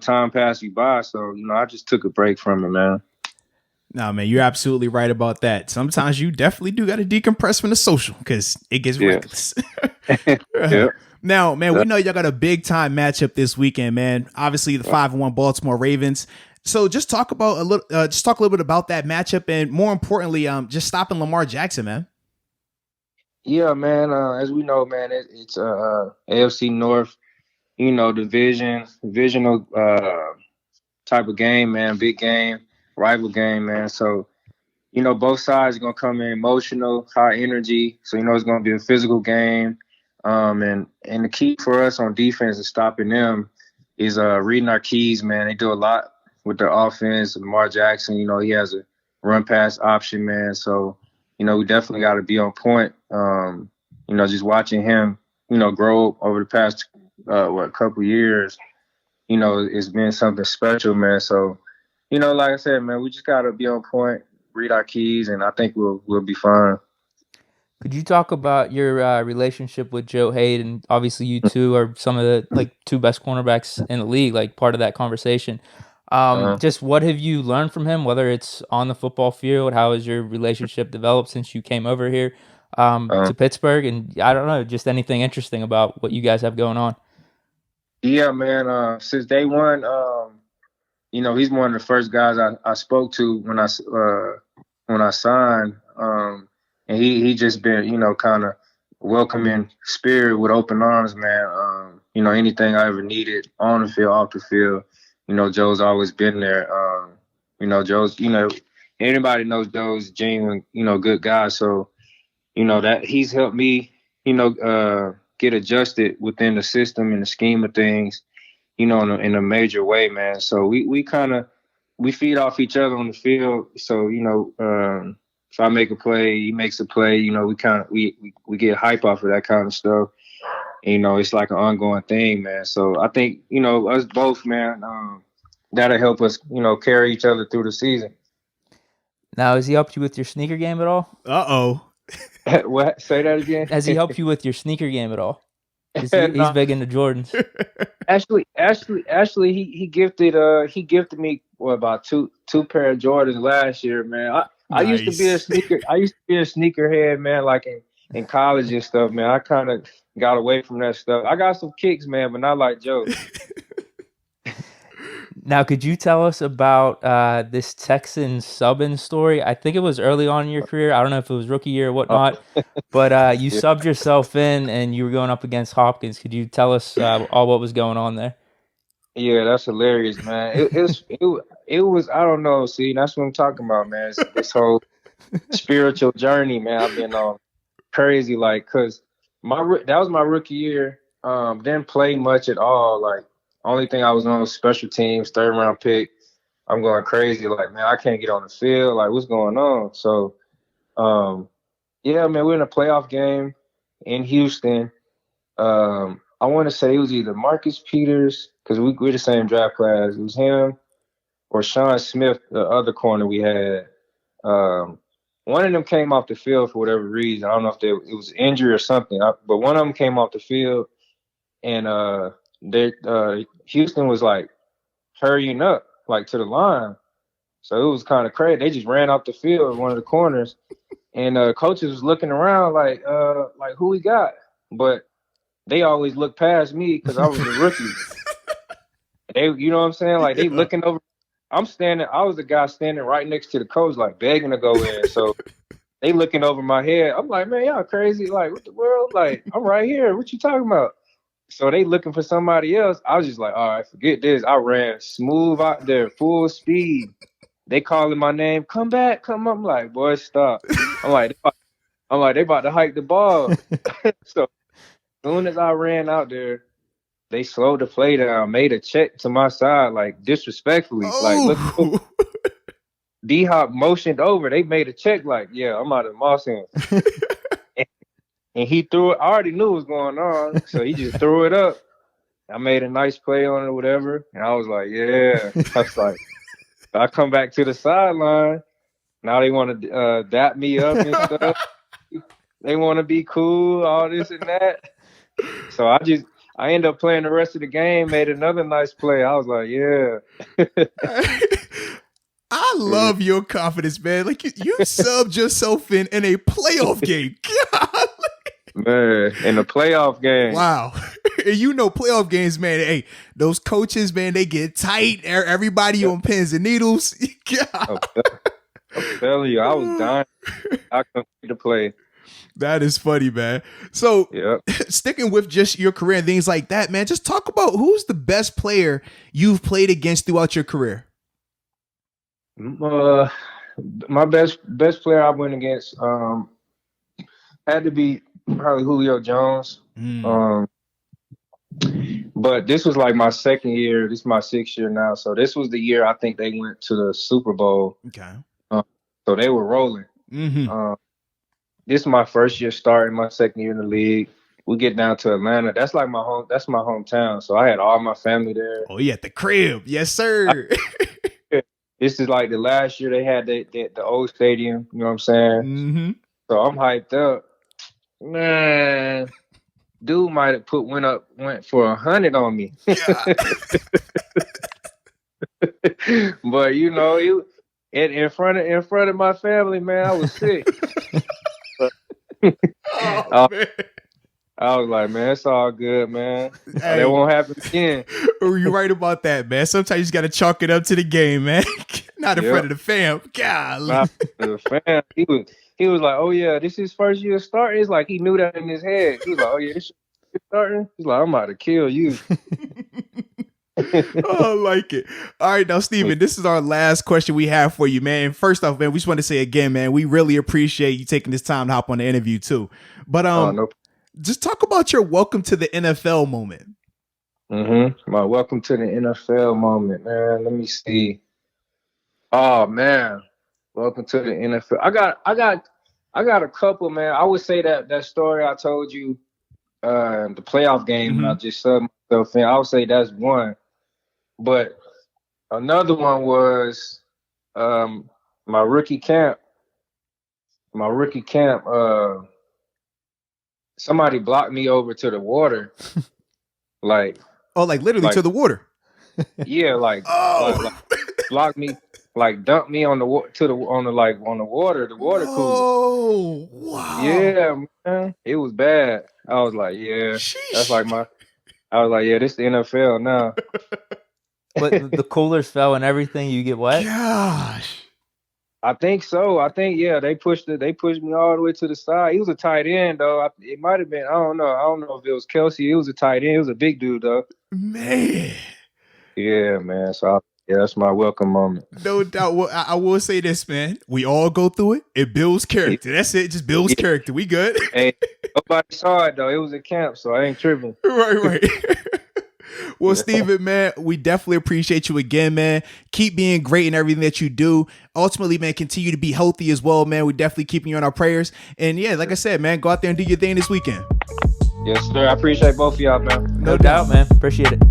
time pass you by. So I just took a break from it, man. No, man, you're absolutely right about that. Sometimes you definitely do got to decompress from the social because it gets reckless. Yeah. Now, man, we know y'all got a big time matchup this weekend, man. Obviously, the 5-1 Baltimore Ravens. So just talk a little bit about that matchup, and more importantly, just stopping Lamar Jackson, man. Yeah, man. As we know, man, it's AFC North, divisional type of game, man. Big game. Rival game, man. So, both sides are going to come in emotional, high energy. So, it's going to be a physical game. And the key for us on defense is stopping them is reading our keys, man. They do a lot with their offense. Lamar Jackson, he has a run pass option, man. So, we definitely got to be on point. Just watching him, grow over the past, couple years, it's been something special, man. So, like I said, man, we just got to be on point, read our keys, and I think we'll be fine. Could you talk about your relationship with Joe Hayden? Obviously, you two are some of the two best cornerbacks in the league, part of that conversation. Just what have you learned from him, whether it's on the football field? How has your relationship developed since you came over here to Pittsburgh? And I don't know, just anything interesting about what you guys have going on. Yeah, man. Since day one, he's one of the first guys I spoke to when I signed. And he just been, kind of welcoming spirit with open arms, man. Anything I ever needed on the field, off the field, Joe's always been there. Joe's, anybody knows Joe's genuine, good guy. So, that he's helped me, get adjusted within the system and the scheme of things, in a major way, man. So we feed off each other on the field. So, if I make a play, he makes a play, we get hype off of that kind of stuff. It's like an ongoing thing, man. So I think, us both, man, that'll help us, carry each other through the season. Now, has he helped you with your sneaker game at all? Uh-oh. What? Say that again? Has he helped you with your sneaker game at all? He's big into Jordans. Actually, he gifted me about two pair of Jordans last year, man. I used to be a sneakerhead, man, like in college and stuff, man. I kind of got away from that stuff. I got some kicks, man, but not like Joe. Now, could you tell us about this Texans subbing story? I think it was early on in your career. I don't know if it was rookie year or whatnot, but you subbed yourself in and you were going up against Hopkins. Could you tell us all what was going on there? Yeah, that's hilarious, man. It was, I don't know. See, that's what I'm talking about, man. It's this whole spiritual journey, man. I've been on crazy, like, cause that was my rookie year. Didn't play much at all. Like, only thing I was on was special teams, 3rd round pick. I'm going crazy. Like, man, I can't get on the field. Like, what's going on? So, yeah, man, we're in a playoff game in Houston. I want to say it was either Marcus Peters, because we're the same draft class. It was him or Sean Smith, the other corner we had. One of them came off the field for whatever reason. I don't know if it was injury or something, but one of them came off the field, and Houston was like hurrying up, like to the line. So it was kind of crazy. They just ran off the field, one of the corners, and coaches was looking around like who we got, but they always look past me because I was a rookie. You know what I'm saying? Like, they looking over. I was the guy standing right next to the coach, like begging to go in. So they looking over my head. I'm like, man, y'all crazy. Like, what the world? Like, I'm right here. What you talking about? So they looking for somebody else. I was just like, all right, forget this. I ran smooth out there, full speed. They calling my name. Come back, come up. I'm like, boy, stop. I'm like, they about to hike the ball. So as soon as I ran out there, they slowed the play down, made a check to my side, like disrespectfully. Oh. Like, look, D-Hop motioned over. They made a check, like, yeah, I'm out of moss him. And he threw it. I already knew what was going on, so he just threw it up. I made a nice play on it or whatever, and I was like, yeah. I was like, I come back to the sideline. Now they want to dap me up and stuff. They want to be cool, all this and that. So I ended up playing the rest of the game, made another nice play. I was like, yeah. I love your confidence, man. Like, you subbed yourself in a playoff game. God. Man, in a playoff game. Wow. Playoff games, man. Hey, those coaches, man, they get tight. Everybody on pins and needles. God. I'm telling you, I was dying. I couldn't to play. That is funny, man. So, Sticking with just your career and things like that, man, just talk about who's the best player you've played against throughout your career. My best player I went against had to be probably Julio Jones. But this was like my second year. This is my 6th year now. So this was the year I think they went to the Super Bowl. Okay. So they were rolling. Mm-hmm. This is my first year starting, my second year in the league. We get down to Atlanta. That's like that's my hometown. So I had all my family there. Oh, yeah, at the crib. Yes, sir. This is like the last year they had the old stadium. You know what I'm saying? Mm-hmm. So I'm hyped up. Man, dude might have went for 100 on me. But in front of my family, man, I was sick. Man. I was like, man, it's all good, man. Hey, that won't happen again. You're right about that, man. Sometimes you just got to chalk it up to the game, man. Not in front of the fam. Golly. Not in the fam. He was like, oh, yeah, this is his first year starting. It's like he knew that in his head. He was like, oh, yeah, this is starting. He's like, I'm about to kill you. Oh, I like it. All right, now, Steven, this is our last question we have for you, man. First off, man, we just want to say again, man, we really appreciate you taking this time to hop on the interview, too. But just talk about your welcome to the NFL moment. My welcome to the NFL moment, man. Let me see. Oh man, welcome to the NFL. I got a couple, man. I would say that story I told you, the playoff game, I just subbed myself in. I would say that's one, but another one was my rookie camp. Somebody blocked me over to the water, like literally to the water. Yeah, like blocked me, like dumped me on the water, on the water cooler. Oh, wow. Yeah, man, it was bad. I was like, yeah, that's like I was like, yeah, this the NFL now. But the coolers fell and everything. You get wet. Gosh. I think so. I think they pushed me all the way to the side. He was a tight end though. It might have been. I don't know if it was Kelsey. It was a tight end. It was a big dude though. Man. Yeah, man. So that's my welcome moment. No doubt. Well, I will say this, man. We all go through it. It builds character. That's it. Just builds character. We good. Hey, nobody saw it though. It was a camp, so I ain't tripping. Right. Well, Steven, man, we definitely appreciate you again, man. Keep being great in everything that you do. Ultimately, man, continue to be healthy as well, man. We're definitely keeping you in our prayers. And yeah, like I said, man, go out there and do your thing this weekend. Yes, sir. I appreciate both of y'all, man. No doubt, man. Appreciate it.